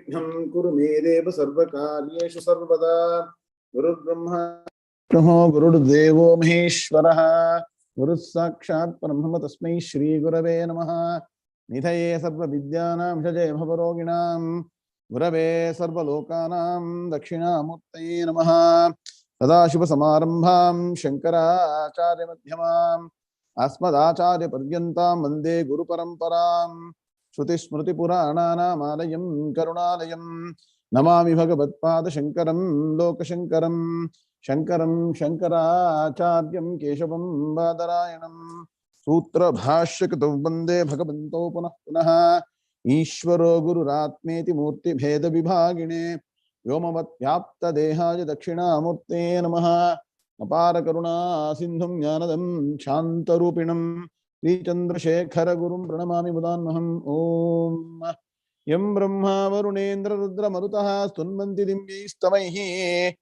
Kuru me deva sarvakaryeshu sarvada. Guru Brahma Guru Devo Maheshwaraha. Guru Sakshat Parambrahma Tasmai Shri Gurave Namaha. Nithaye Sarva Vidyanam Shaje Bhavaroginam. Gurave Sarva Lokanam Dakshinamurtaye Namaha. Sadashiva Samarambham Shankara Acharya Madhyamam Asmadacharya Paryantam Vande Guru Paramparam. Shruti Smriti Purananam Alayam Karunalayam Namami Bhagavatpada Shankaram Lokashankaram Shankaram Shankaracharyam Keshavam Badarayanam Sutra Bhashyakatav Vande Bhagavanto Punah Punah Ishvaro Guru Ratmeti Murti Bheda Vibhagine Yomavat Yapta Dehaya Dakshinamurte Namaha Apara Karuna Sindhum Jnanadam Shantarupinam Sri Chandrasekhara Gurum Pranamami Budanmaham Om Yam Brahma Varunendra Rudra Marutaha Stunvanti Dimbyistamaihi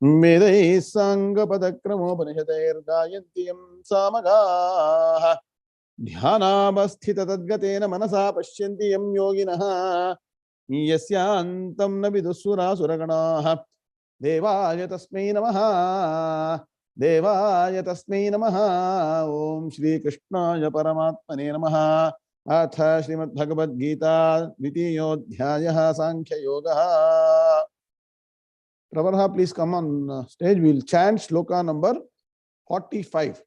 Vedai Sangha Padakramo Panishadair Gayantiyam Samagaha Dhyanabasthita Tadgatena Manasa Pashyantiyam Yoginaha Yasyantam Nabidusura Suraganaha Devaya Tasmai Namaha Devaya Tasmai Namaha Om Shri Krishnaya Paramatmane Namaha Atha Srimad Bhagavad Gita Dvitiyodhyayaha Sankhya Yogaha. Pravarha, please come on stage. We will chant shloka number 45.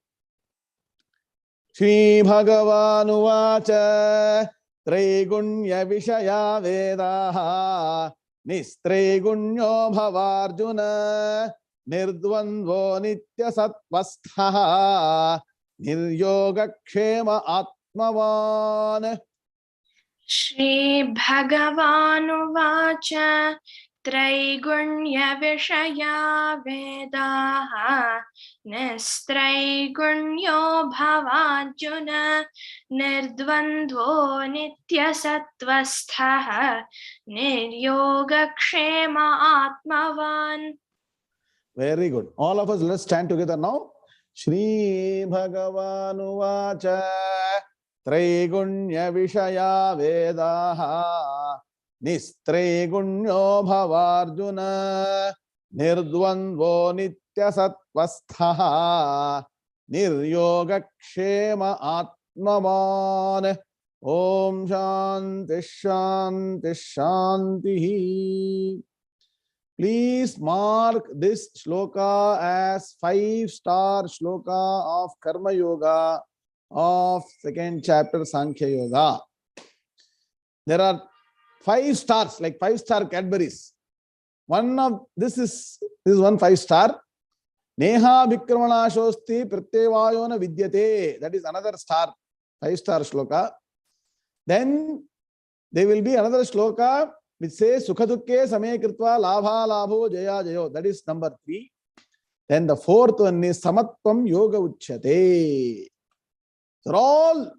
Shri Bhagavanu Vacha Traigunya Vishaya Vedaha Nistraigunyo Bhavarjuna Nirdvandvo Nitya Satvasthaha Niryogakshema Atmavan. Shri Bhagavanu Vacha Traigunya Vishaya Vedaha Nistraigunyo Bhavajuna Nirdvandvo Nitya Satvasthaha Niryogakshema Atmavan. Very good. All of us, let's stand together now. Shri Bhagavanu Vacha Traigunya Vishaya Vedaha Nistraigunyo Bhavarjuna Nirdvandvo Nitya Satvasthaha Niryogakshema Atmavan. Om Shanti Shanti Shanti. Please mark this shloka as 5-star shloka of Karma Yoga of second chapter Sankhya Yoga. There are 5 stars, like 5-star Cadburys. One of this is one 5-star. Neha Vikramanashosti Pratyevayona Vidyate. That is another star, 5-star shloka. Then there will be another shloka which says Sukhadukke Samekritva Labha Labho Jaya Jayo. That is number 3. Then the 4th one is Samatvam Yoga Uchyate. They're all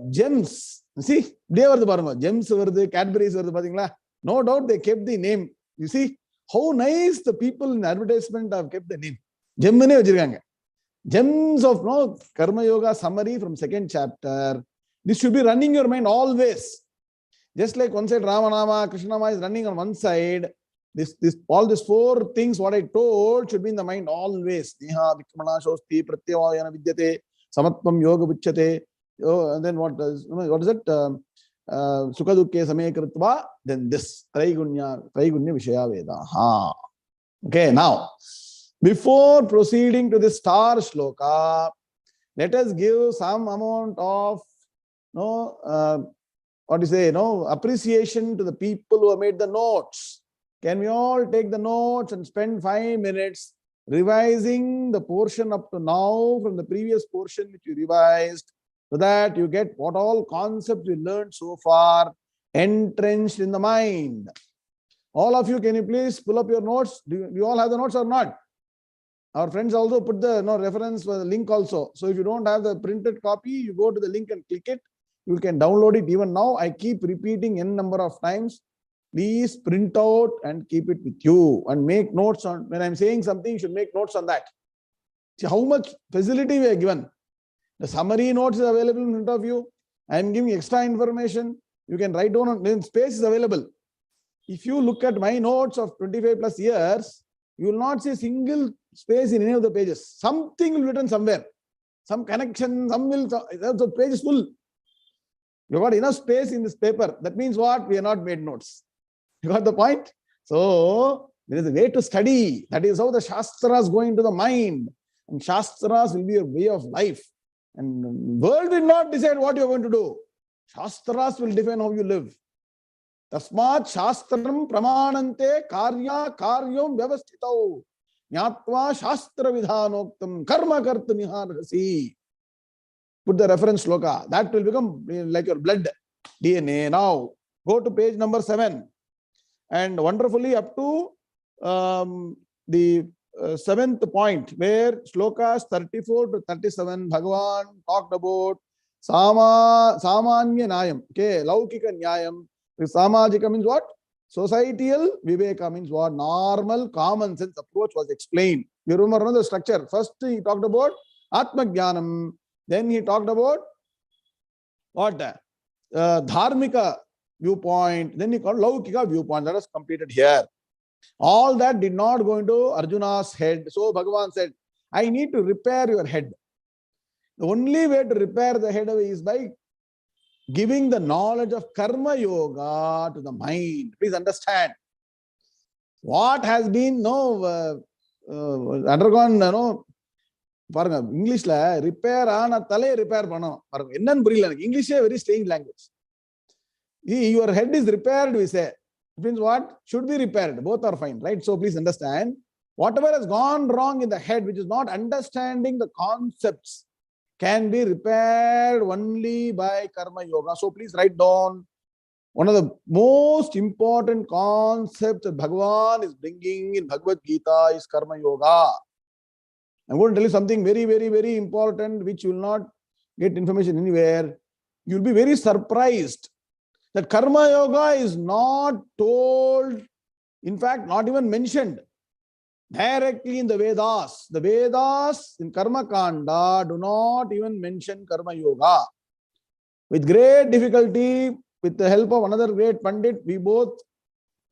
gems. See, they were the gems were the Cadburys were the. No doubt they kept the name. You see how nice the people in advertisement have kept the name. Gems of Karma Yoga summary from second chapter. This should be running your mind always. Just like one side Ramanama, Krishnama is running on one side, all these 4 things what I told should be in the mind always. Neha Vikramana Shosti Pratyavayana Vidyate Samatvam Yoga Vichate. And then what is it? Sukhadukke Samekritva. Then this Traigunya Vishaya Vedaha. Okay, now before proceeding to this star shloka, let us give some amount of appreciation to the people who have made the notes. Can we all take the notes and spend 5 minutes revising the portion up to now from the previous portion which you revised, so that you get what all concepts you learned so far entrenched in the mind. All of you, can you please pull up your notes? Do you all have the notes or not? Our friends also put the reference for the link also. So if you don't have the printed copy, you go to the link and click it. You can download it. Even now, I keep repeating n number of times. Please print out and keep it with you and make notes on. When I'm saying something, you should make notes on that. See how much facility we are given. The summary notes is available in front of you. I am giving extra information. You can write down on, then space is available. If you look at my notes of 25 plus years, you will not see a single space in any of the pages. Something will be written somewhere. Some connection, the page is full. You got enough space in this paper. That means what? We have not made notes. You got the point? So there is a way to study. That is how the Shastras go into the mind. And Shastras will be a way of life. And the world will not decide what you are going to do. Shastras will define how you live. Tasmat Shastram Pramanante Karya Karyam Vyavastitau Nyatva Shastra Vidhanoktam Karma Kartamiharhasi. Put the reference sloka. That will become like your blood DNA. Now, go to page number 7. And wonderfully up to the 7th point, where slokas 34 to 37, Bhagavan talked about Samanya Nyayam. Okay, Laukika Nyayam. Samajika means what? Societal. Viveka means what? Normal, common sense approach was explained. You remember the structure. First, he talked about Atma Jnanam. Then he talked about what? Dharmika viewpoint. Then he called Laukika viewpoint. That was completed here. All that did not go into Arjuna's head. So Bhagavan said, I need to repair your head. The only way to repair the head is by giving the knowledge of Karma Yoga to the mind. Please understand. What has been undergone, English la repair ana tale repair pannom. Ennan puriyala. English is a very strange language. Your head is repaired, we say. It means what? Should be repaired. Both are fine, right? So please understand. Whatever has gone wrong in the head, which is not understanding the concepts, can be repaired only by Karma Yoga. So please write down. One of the most important concepts that Bhagavan is bringing in Bhagavad Gita is Karma Yoga. I'm going to tell you something very, very, very important, which you will not get information anywhere. You will be very surprised that Karma Yoga is not told, in fact, not even mentioned directly in the Vedas. The Vedas in Karma Kanda do not even mention Karma Yoga. With great difficulty, with the help of another great Pandit, we both,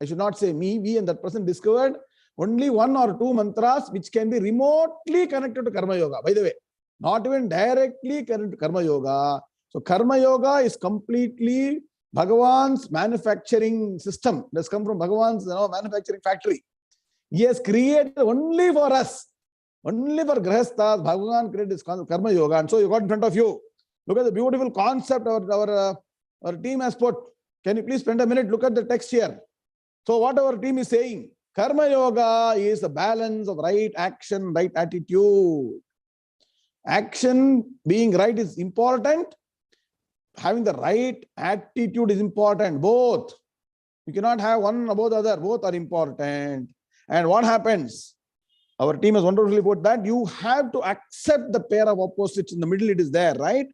I should not say me, we and that person discovered only 1 or 2 mantras which can be remotely connected to Karma Yoga. By the way, not even directly connected to Karma Yoga. So Karma Yoga is completely Bhagavan's manufacturing system. It has come from Bhagavan's manufacturing factory. He has created only for us, only for Grihasthas. Bhagavan created this Karma Yoga. And so you got in front of you. Look at the beautiful concept our team has put. Can you please spend a minute? Look at the text here. So what our team is saying, Karma Yoga is the balance of right action, right attitude. Action being right is important. Having the right attitude is important. Both. You cannot have one above the other. Both are important. And what happens? Our team has wonderfully put that you have to accept the pair of opposites in the middle. It is there, right?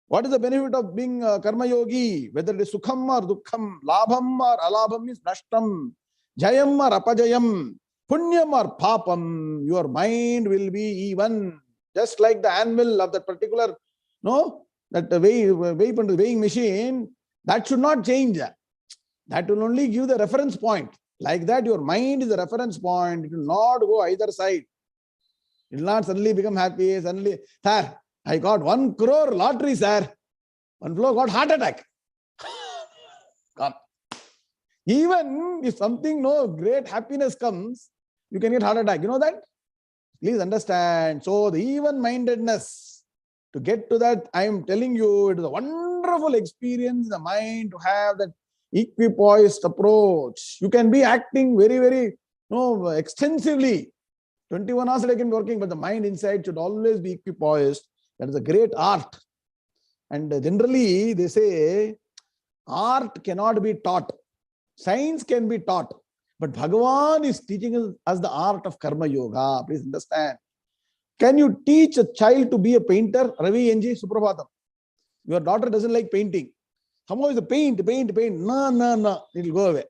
What is the benefit of being Karma Yogi? Whether it is Sukham or Dukkham, Labham or Alabham is Nashtam, Jayam or Apajayam, Punyam or Papam, your mind will be even. Just like the anvil of that particular, that weighing machine, that should not change. That will only give the reference point. Like that, your mind is the reference point. It will not go either side. It will not suddenly become happy. Suddenly, sir, I got 1 crore lottery, sir. One fellow got heart attack. Gone. Even if something, great happiness comes, you can get heart attack. You know that? Please understand. So the even-mindedness, to get to that, I am telling you, it is a wonderful experience in the mind to have that equipoised approach. You can be acting very, very extensively. 21 hours a day can be working, but the mind inside should always be equipoised. That is a great art. And generally, they say, art cannot be taught. Science can be taught. But Bhagavan is teaching us the art of Karma Yoga. Please understand. Can you teach a child to be a painter? Ravi NG, Suprabhatam. Your daughter doesn't like painting. Somehow is a paint. No. It will go away.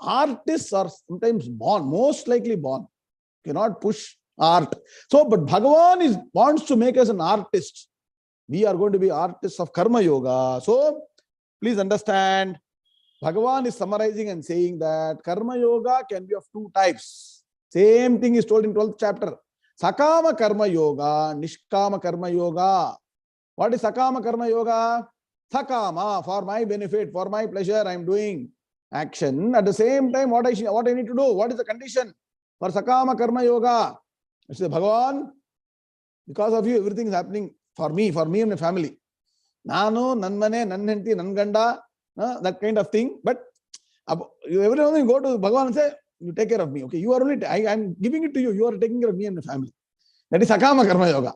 Artists are sometimes born, most likely born. Cannot push art. So, but Bhagavan wants to make us an artist. We are going to be artists of Karma Yoga. So, please understand, Bhagavan is summarizing and saying that Karma Yoga can be of two types. Same thing is told in 12th chapter. Sakama Karma Yoga, Nishkama Karma Yoga. What is Sakama Karma Yoga? Sakama, for my benefit, for my pleasure, I am doing action. At the same time, what I need to do? What is the condition for Sakama Karma Yoga? I say, Bhagavan, because of you, everything is happening for me and my family. Nanu, Nanmane, Nanhenti, Nanganda, that kind of thing. But every time you go to Bhagavan and say, you take care of me. Okay, you are only, I am giving it to you. You are taking care of me and my family. That is Sakama Karma Yoga.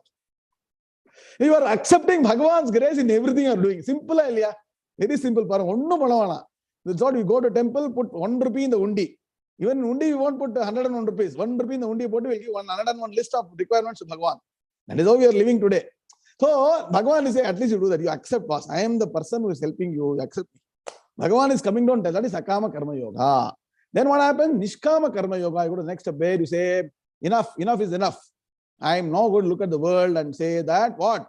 You are accepting Bhagavan's grace in everything you are doing. Simple, Ilya. Very simple. That's what you go to temple, put 1 rupee in the undi. Even in undi, you won't put 101 rupees. 1 rupee in the undi, will give 101 list of requirements to Bhagavan. That is how we are living today. So, Bhagavan is saying, at least you do that. You accept, boss. I am the person who is helping you. You accept me. Bhagavan is coming down. That is Sakama Karma Yoga. Then what happens? Nishkama Karma Yoga. You go to the next step where you say, enough is enough. I am now going to look at the world and say that what?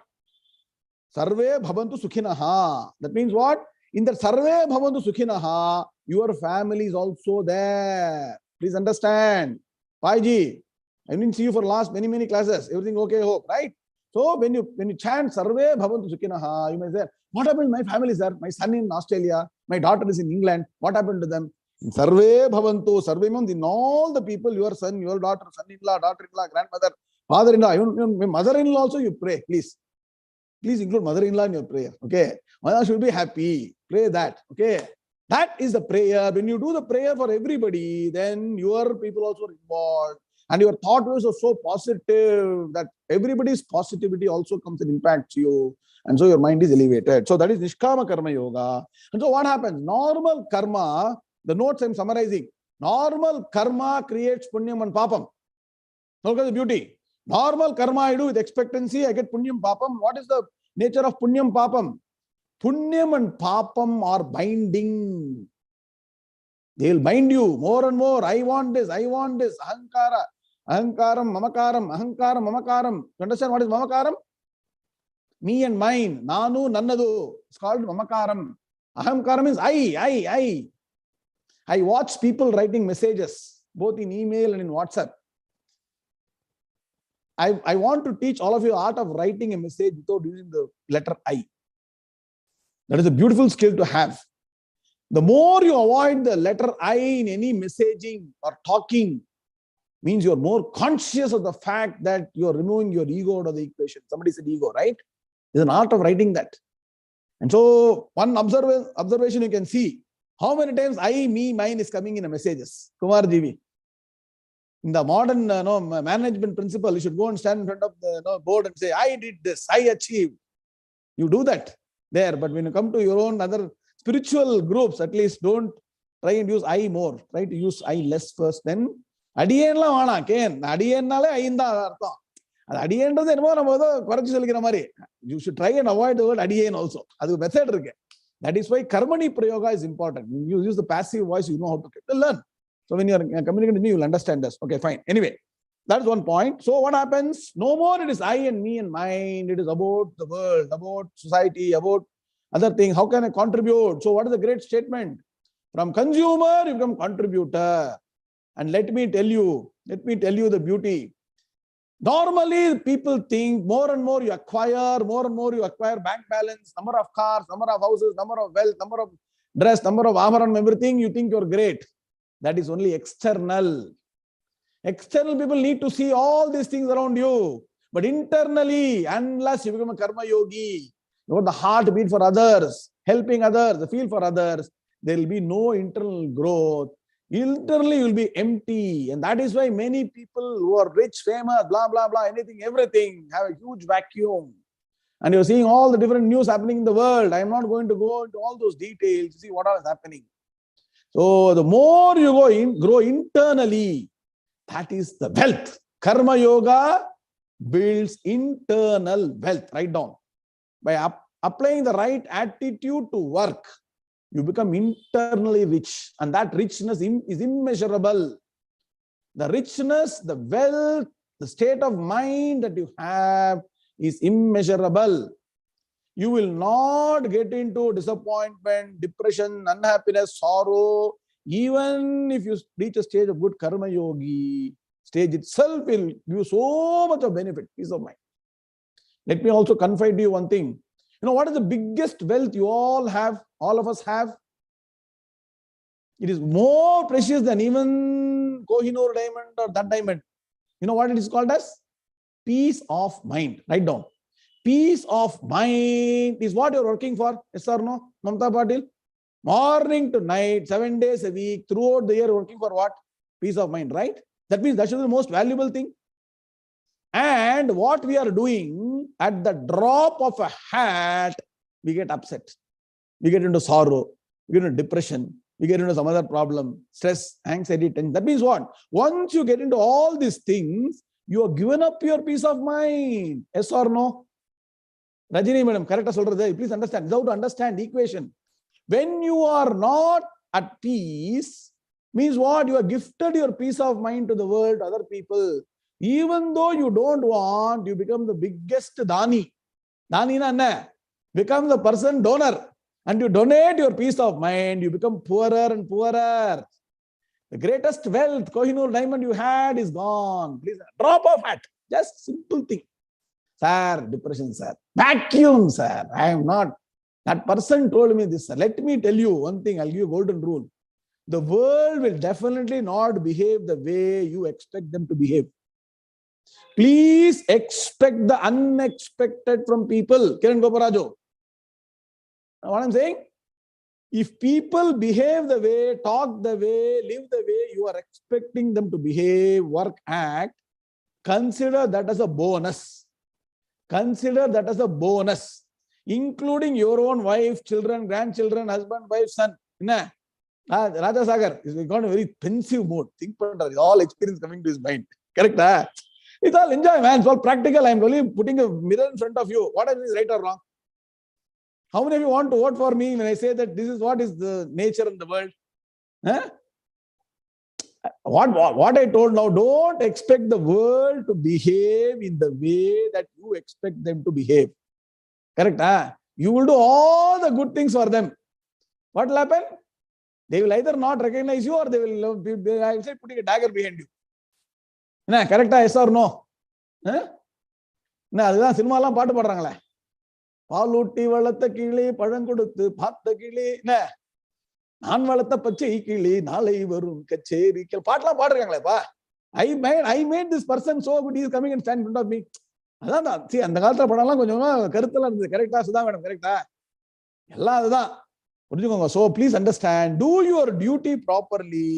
Sarve bhavantu sukhinaha. That means what? In that Sarve bhavantu sukhinaha, your family is also there. Please understand. Paiji, I didn't see you for last many classes. Everything okay, hope, right? So when you chant Sarve bhavantu sukhinaha, you may say, what happened to my family, sir? My son in Australia, my daughter is in England. What happened to them? Sarve bhavantu, sarve means in all the people, your son, your daughter, son-in-law, daughter-in-law, grandmother, father-in-law, even mother-in-law also you pray, please. Please include mother-in-law in your prayer. Okay. Mother should be happy. Pray that. Okay. That is the prayer. When you do the prayer for everybody, then your people also are involved. And your thought was so positive that everybody's positivity also comes and impacts you. And so your mind is elevated. So that is Nishkama Karma Yoga. And so what happens? Normal karma, the notes I'm summarizing. Normal karma creates punyam and papam. Look at the beauty. Normal karma I do with expectancy, I get punyam, papam. What is the nature of punyam, papam? Punyam and papam are binding. They will bind you more and more. I want this, ahankara, ahankaram, mamakaram. You understand what is mamakaram? Me and mine, nanu, nannadu. It's called mamakaram. Ahamkaram means I. I watch people writing messages, both in email and in WhatsApp. I want to teach all of you the art of writing a message without using the letter I. That is a beautiful skill to have. The more you avoid the letter I in any messaging or talking, means you are more conscious of the fact that you are removing your ego out of the equation. Somebody said ego, right? There's an art of writing that. And so one observation you can see, how many times I, me, mine is coming in the messages. Kumar Jivi. In the modern management principle, you should go and stand in front of the board and say, I did this, I achieved. You do that there. But when you come to your own other spiritual groups, at least don't try and use I more. Try to use I less first. Then, adiyenla vana ken. Adiyennaale ayinda artham. You should try and avoid the word adiyen also. That's method. That is why karmani prayoga is important. You use the passive voice, you know how to learn. So when you are communicating with me, you will understand this. Okay, fine. Anyway, that's one point. So what happens? No more it is I and me and mine. It is about the world, about society, about other things. How can I contribute? So what is the great statement? From consumer, you become contributor. And let me tell you the beauty. Normally, people think more and more you acquire bank balance, number of cars, number of houses, number of wealth, number of dress, number of armor and everything, you think you're great. That is only external. External people need to see all these things around you. But internally, unless you become a karma yogi, you have the heartbeat for others, helping others, the feel for others, there will be no internal growth. Internally, you will be empty. And that is why many people who are rich, famous, blah, blah, blah, anything, everything, have a huge vacuum. And you're seeing all the different news happening in the world. I'm not going to go into all those details to see what is happening. So the more you grow internally, that is the wealth. Karma yoga builds internal wealth. Write down. By applying the right attitude to work, you become internally rich. And that richness is immeasurable. The richness, the wealth, the state of mind that you have is immeasurable. You will not get into disappointment, depression, unhappiness, sorrow. Even if you reach a stage of good karma yogi, stage itself will give you so much of benefit, peace of mind. Let me also confide to you one thing. You know what is the biggest wealth you all have, all of us have? It is more precious than even Kohinoor diamond or that diamond. You know what it is called as? Peace of mind. Write down. Peace of mind is what you're working for. Yes or no? Mamta Patil? Morning to night, 7 days a week, throughout the year, working for what? Peace of mind, right? That means that should be the most valuable thing. And what we are doing, at the drop of a hat, we get upset. We get into sorrow. We get into depression. We get into some other problem, stress, anxiety, tension. That means what? Once you get into all these things, you have given up your peace of mind. Yes or no? Rajini madam, correct? Please understand. How to understand the equation. When you are not at peace, means what? You have gifted your peace of mind to the world, other people. Even though you don't want, you become the biggest Dani. Dani na anna? Become the person donor. And you donate your peace of mind, you become poorer and poorer. The greatest wealth, Kohinoor diamond you had is gone. Please, drop of hat. Just simple thing. Sir, depression, sir. Vacuum, sir. I am not. That person told me this, sir. Let me tell you one thing. I'll give you a golden rule. The world will definitely not behave the way you expect them to behave. Please expect the unexpected from people. Kiran Goparajo. What I'm saying? If people behave the way, talk the way, live the way you are expecting them to behave, work, act, consider that as a bonus. Consider that as a bonus, including your own wife, children, grandchildren, husband, wife, son. Raja Sagar is got a very pensive mood. Think about all experience coming to his mind. Correct? It's all enjoy, man. It's all practical. I'm only putting a mirror in front of you. What is right or wrong? How many of you want to vote for me when I say that this is what is the nature of the world? What I told now, don't expect the world to behave in the way that you expect them to behave. Correct? You will do all the good things for them. What will happen? They will either not recognize you or they will be putting a dagger behind you. Correct? Yes or no? That's cinema paatu padrangala. பாலூட்டி வளர்த்த கிளி பழங்கொடுத்து பார்த்த கிளி நான் வளர்த்த பச்சை கிளி நாளை வரும் கச்சேரி பாட்டெல்லாம் பாடுறாங்களேப்பா. I made this person so good, he is coming and stand in front of me. அதான் அந்த காலத்துல படம்லாம் கொஞ்சம் கருத்தெல்லாம் இருந்தது. கரெக்டா சுதா மேடம்? கரெக்டா? எல்லாம் அதுதான். புரிஞ்சுக்கோங்க. So please understand, do your duty properly.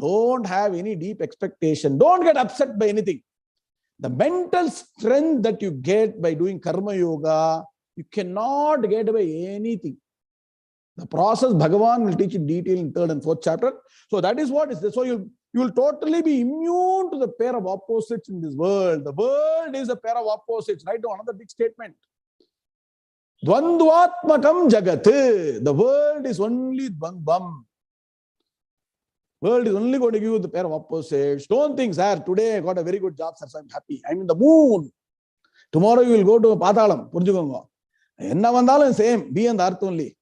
Don't have any deep expectation. Don't get upset by anything. The mental strength that you get by doing karma yoga, you cannot get by anything. The process Bhagavan will teach in detail in 3rd and 4th chapter. So that is what is this. So you will totally be immune to the pair of opposites in this world. The world is a pair of opposites. Write down another big statement. Dvandvatmakam jagat. The world is only dvandvam. World is only going to give you the pair of opposites. Don't think, sir, today I got a very good job, sir, so I'm happy. I'm in the moon. Tomorrow you will go to Patalam. Purjukonga. Enna vandalum same. Be and the earth only.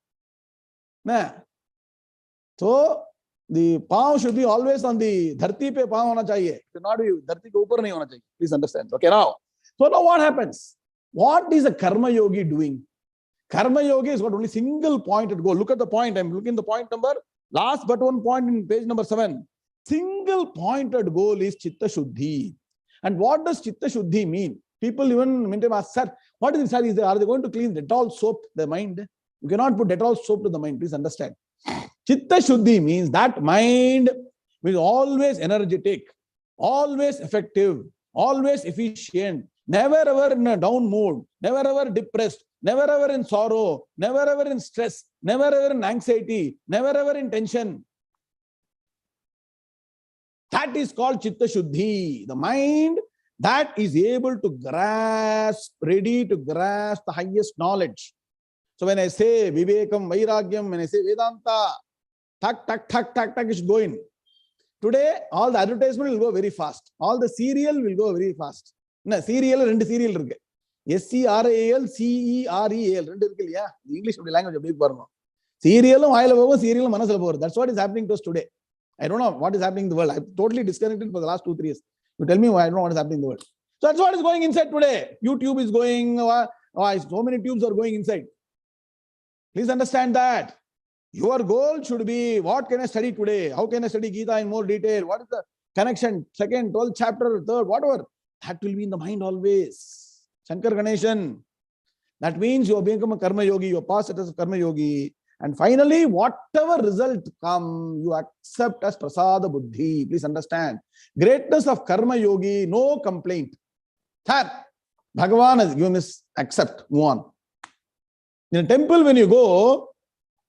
So the palm should be always on the dharti pe palm hona chahiye. It should not be dharti ke upar nahi hona chahiye. Please understand. Okay, now. So now what happens? What is a karma yogi doing? Karma yogi has got only single pointed goal. Look at the point. I'm looking at the point number. Last but one point in page number 7. Single pointed goal is chitta shuddhi. And what does chitta shuddhi mean? People even ask, sir, what is it, sir? Are they going to clean Dettol soap the mind? You cannot put Dettol soap to the mind. Please understand. Chitta shuddhi means that mind is always energetic, always effective, always efficient, never ever in a down mood, never ever depressed, never ever in sorrow, never ever in stress, never ever in anxiety, never ever in tension. That is called chitta shuddhi. The mind that is able to grasp, ready to grasp the highest knowledge. So when I say vivekam, vairagyam, when I say Vedanta, it should go in. Today, all the advertisement will go very fast. All the serial will go very fast. Serial, rendu serial irukku. SERAL CEREAL ரெண்டு இருக்கு இல்லையா? English language எப்படி பாருங்க. சீரியலும் வாயில போகும், சீரியலும் மனசுல போகும். That's what is happening to us today. I don't know what is happening in the world. I'm totally disconnected for the last 2-3 years. You tell me why I don't know what is happening in the world. So that's what is going inside today. YouTube is going, so many tubes are going inside. Please understand that. Your goal should be, what can I study today? How can I study Gita in more detail? What is the connection? 2nd, 12th chapter, 3rd, whatever. That will be in the mind always. Shankar Ganeshan. That means you have become a karma yogi, you have passed status of karma yogi. And finally, whatever result come, you accept as prasada buddhi. Please understand. Greatness of karma yogi, no complaint. That Bhagavan has given us, accept, move on. In a temple, when you go,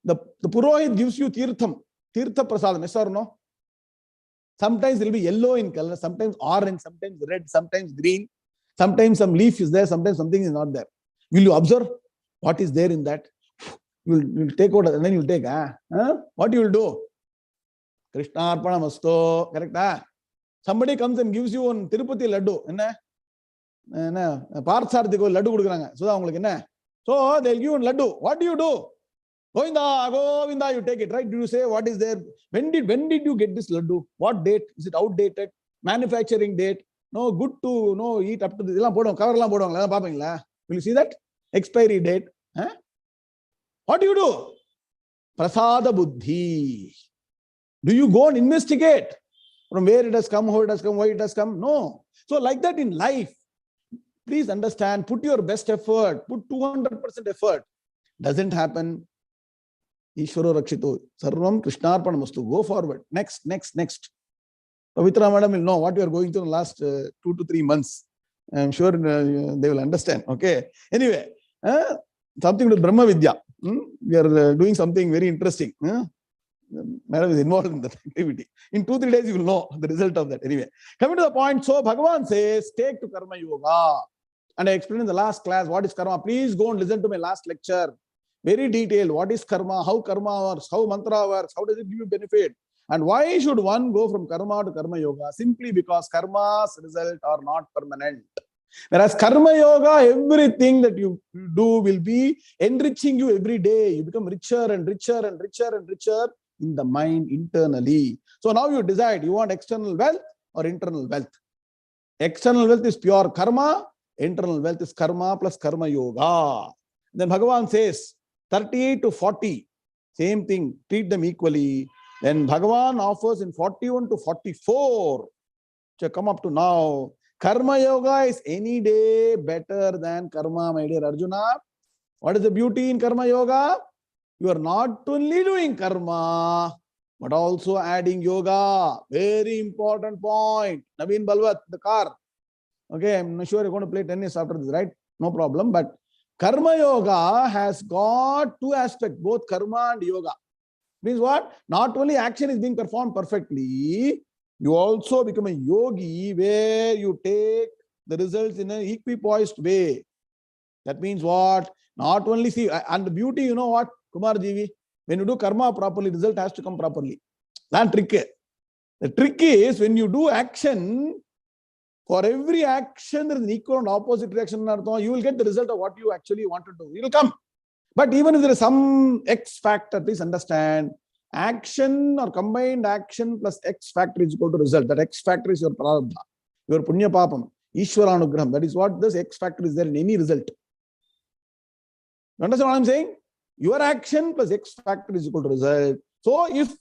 the Purohit gives you tirtham, tirtha prasadam, yes or no? Sometimes it will be yellow in color, sometimes orange, sometimes red, sometimes green, sometimes some leaf is there, sometimes something is not there. Will you observe what is there in that? You'll take out and then you'll take. What you will do? Krishna Arpanamasto, correct? Somebody comes and gives you one Tirupati laddu. Parthsarthiko laddu kudukranga. So they'll give you one laddu. What do? Govinda, Govinda, you take it, right? Do you say what is there? When did you get this laddu? What date? Is it outdated? Manufacturing date? No, good to eat up to this. Will you see that? Expiry date. What do you do? Prasada buddhi. Do you go and investigate from where it has come, how it has come, why it has come? No. So like that in life, please understand, put your best effort, put 200% effort. Doesn't happen. Ishvaro Rakshito. Sarvam Krishnarpanamastu. Go forward. Next. Pavitra madam will know what you are going through in the last 2 to 3 months. I'm sure they will understand. Okay. Anyway, something with Brahmavidya. We are doing something very interesting. Madam is involved in that activity. In 2-3 days, you will know the result of that. Anyway, coming to the point. So Bhagavan says, take to karma yoga. And I explained in the last class what is karma. Please go and listen to my last lecture. Very detailed. What is karma? How karma works? How mantra works? How does it give you benefit? And why should one go from karma to karma yoga? Simply because karma's result are not permanent. Whereas karma yoga, everything that you do will be enriching you every day. You become richer and richer and richer and richer in the mind internally. So now you decide, you want external wealth or internal wealth. External wealth is pure karma. Internal wealth is karma plus karma yoga. Then Bhagavan says 38 to 40, same thing, treat them equally. Then Bhagavan offers in 41 to 44, so come up to now. Karma yoga is any day better than karma, my dear Arjuna. What is the beauty in karma yoga? You are not only doing karma, but also adding yoga. Very important point. Naveen Balwat, the car. Okay, I'm not sure you're going to play tennis after this, right? No problem. But karma yoga has got two aspects, both karma and yoga. Means what? Not only action is being performed perfectly, you also become a yogi where you take the results in an equipoised way. That means what? Not only see, and the beauty, you know what, Kumar Jivi, when you do karma properly, result has to come properly. That's trick. The trick is when you do action, for every action, there is an equal and opposite reaction. You will get the result of what you actually want to do. It will come. But even if there is some X factor, please understand, action or combined action plus X factor is equal to result. That X factor is your prarabdha, your punya papam, Ishwaranugraham. That is what this X factor is there in any result. You understand what I'm saying? Your action plus X factor is equal to result. So if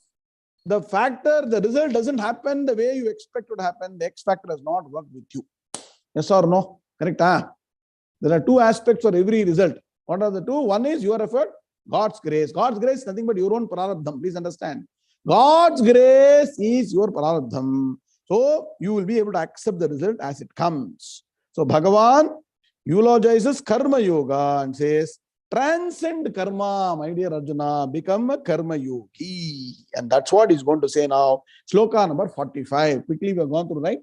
the factor, the result doesn't happen the way you expect it to happen, the X factor has not worked with you. Yes or no? Correct? There are two aspects for every result. What are the two? One is your effort, God's grace. God's grace is nothing but your own prarabdham. Please understand. God's grace is your prarabdham. So you will be able to accept the result as it comes. So Bhagavan eulogizes karma yoga and says, transcend karma, my dear Arjuna, become a karma yogi. And that's what he's going to say now. Shloka number 45. Quickly we have gone through, right?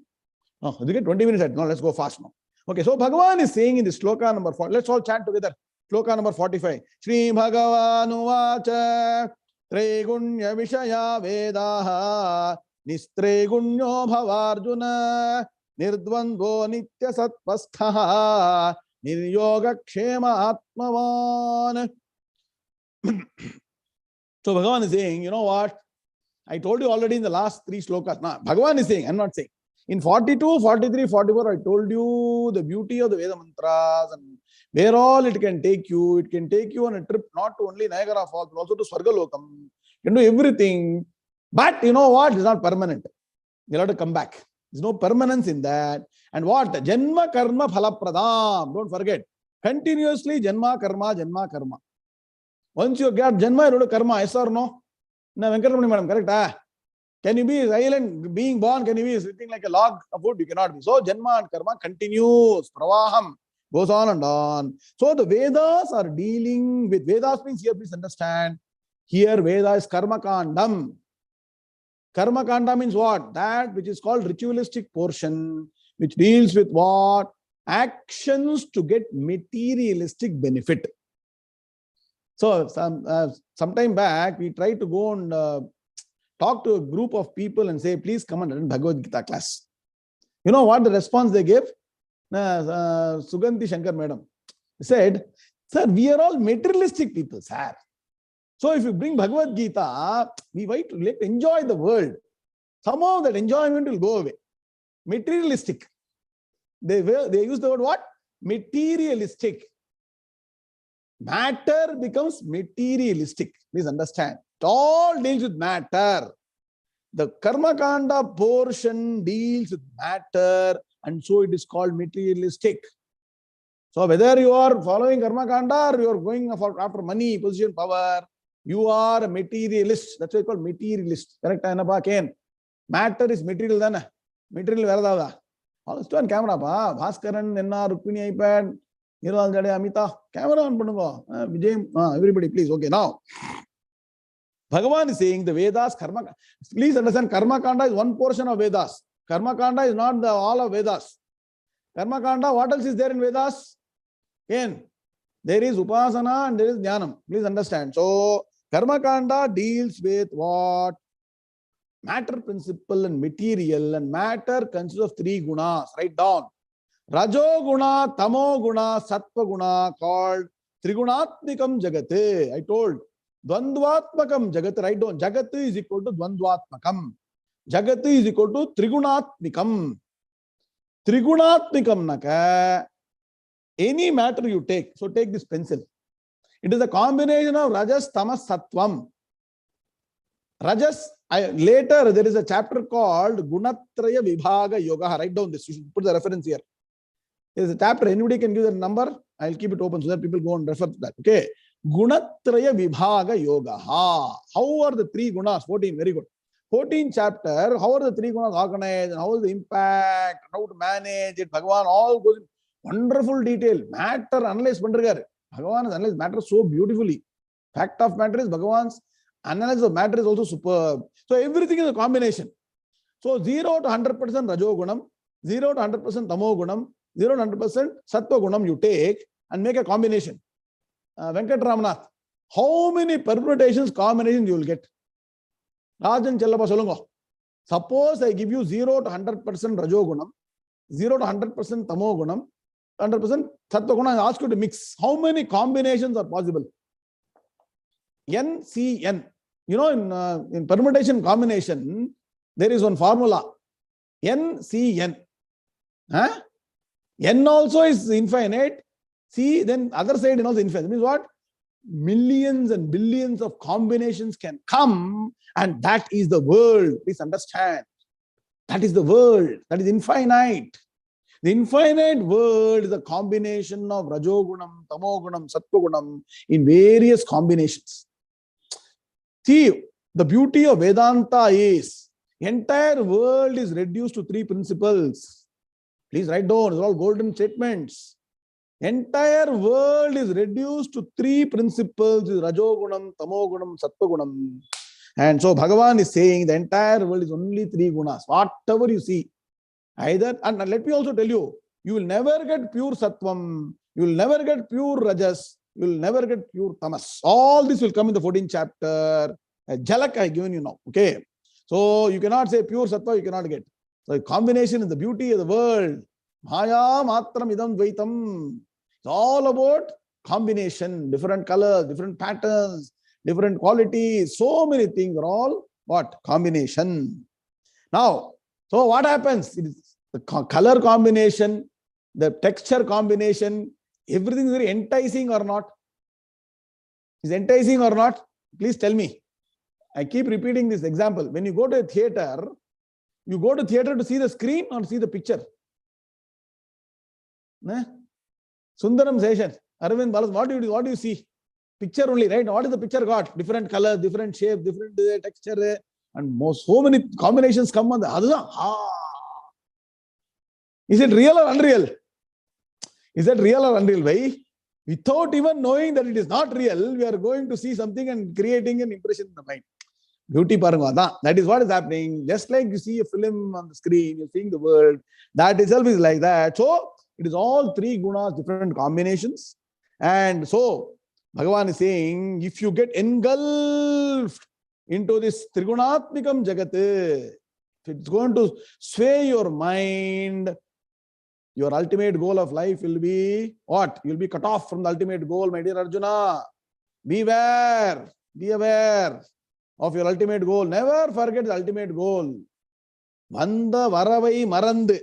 Oh, you get 20 minutes. Now let's go fast now. Okay, so Bhagavan is saying in the shloka number 4. Let's all chant together. Shloka number 45. Shri Bhagavanu vacha Tregunya Vishaya Vedaha Nistregunyo Bhavarjuna Nirdvandvo Nitya Satpasthaha Niryoga Kshema Atmavan. So Bhagavan is saying, you know what? I told you already in the last 3 slokas. Nah, Bhagavan is saying, I'm not saying. In 42, 43, 44, I told you the beauty of the Veda mantras and where all it can take you. It can take you on a trip not to only Niagara Falls, but also to Swargalokam. You can do everything. But you know what? It's not permanent. You'll have to come back. There's no permanence in that. And what? Janma karma phalapradam. Don't forget. Continuously janma karma. Once you get janma, you have to karma. Yes or no? Now, Venkatamani madam, correct? Can you be silent being born? Can you be sitting like a log of wood? You cannot be. So janma and karma continues. Pravaham goes on and on. So the Vedas are dealing with Vedas means here, please understand. Here Veda is karma kandam. Karma kanda means what? That which is called ritualistic portion, which deals with what? Actions to get materialistic benefit. So some time back, we tried to go and talk to a group of people and say, please come and attend Bhagavad Gita class. You know what the response they gave? Suganti Shankar madam said, sir, we are all materialistic people, sir. So if you bring Bhagavad Gita, we like to enjoy the world. Somehow that enjoyment will go away. Materialistic. They use the word what? Materialistic. Matter becomes materialistic. Please understand. It all deals with matter. The Karma Kanda portion deals with matter, and so it is called materialistic. So whether you are following Karma Kanda or you are going after money, position, power, you are a materialist. That's why it's called materialist. Correct? Matter is material. Then material veradavada. All on camera. Bhaskaran, Nenna, Rukmini, iPad, 𝐈𝐦𝐻𝐨𝐫𝐭𝐚𝐬𝐻𝐿, Amita. Camera on. Vijay, everybody, please. Okay, now. Bhagavan is saying the Vedas, Karma. Please understand, Karma Kanda is one portion of Vedas. Karma Kanda is not all of Vedas. Karma Kanda, what else is there in Vedas? Again, there is Upasana and there is Jnanam. Please understand. So, Karma Kanda deals with what? Matter principle and material, and matter consists of 3 gunas. Write down. Rajo guna, Tamo guna, Sattva guna, called Trigunatmikam Jagate. I told. Dvandvatmakam Jagat. Write down. Jagat is equal to Dvandvatmakam. Jagat is equal to Trigunatmikam. Trigunatmikam naka. Any matter you take. So take this pencil. It is a combination of Rajas, Tamas, Sattvam. Rajas, later there is a chapter called Gunatraya Vibhaga Yoga. Write down this. You should put the reference here. There is a chapter. Anybody can give the number. I'll keep it open so that people go and refer to that. Okay. Gunatraya Vibhaga Yoga. How are the 3 gunas? 14. Very good. 14th chapter. How are the 3 gunas organized? And how is the impact? How to manage it? Bhagavan all goes in wonderful detail. Matter analyze pandrigar. Bhagavan has analyzed matter so beautifully. Fact of matter is Bhagavan's analysis of matter is also superb. So everything is a combination. So 0 to 100% Rajogunam, 0 to 100% Tamogunam, 0 to 100% Sattvagunam you take and make a combination. Venkat Ramanath, how many permutations, combinations you will get? Rajan Chellappa solungo. Suppose I give you 0 to 100% Rajogunam, 0 to 100% Tamogunam, 100% Sattvagunam, I ask you to mix. How many combinations are possible? NCN. You know, in permutation combination, there is one formula. NCN. N also is infinite. C, then other side is also infinite. That means what? Millions and billions of combinations can come, and that is the world. Please understand. That is the world. That is infinite. The infinite world is a combination of Rajogunam, Tamogunam, Sattvagunam in various combinations. See, the beauty of Vedanta is entire world is reduced to 3 principles. Please write down. These are all golden statements. Entire world is reduced to 3 principles: Rajogunam, Tamogunam, Sattvagunam. And so Bhagavan is saying the entire world is only 3 gunas. Whatever you see, either, and let me also tell you, you will never get pure Sattvam, you will never get pure Rajas, you will never get pure Tamas. All this will come in the 14th chapter. A Jalak I have given you now. Okay. So you cannot say pure Sattva, you cannot get. So a combination is the beauty of the world. Maya matram idam dvaitam. It's all about combination, different colors, different patterns, different qualities. So many things are all what? Combination. Now, so what happens? It is the color combination, the texture combination, everything is very enticing or not? Is enticing or not? Please tell me. I keep repeating this example. When you go to a theater, you go to theater to see the screen or see the picture? Sundaram session. Arvind Balas, what do you see? Picture only, right? What is the picture got? Different colors, different shape, different texture, and so many combinations come on the other. Is it real or unreal? Is that real or unreal? Why? Without even knowing that it is not real, we are going to see something and creating an impression in the mind. Beauty paranga. That is what is happening. Just like you see a film on the screen, you're seeing the world. That itself is like that. So it is all three gunas, different combinations. And so Bhagavan is saying, if you get engulfed into this Trigunatmikam Jagat, if it's going to sway your mind, your ultimate goal of life will be what? You'll be cut off from the ultimate goal, my dear Arjuna. Beware, be aware of your ultimate goal. Never forget the ultimate goal. Vanda varavai marandu.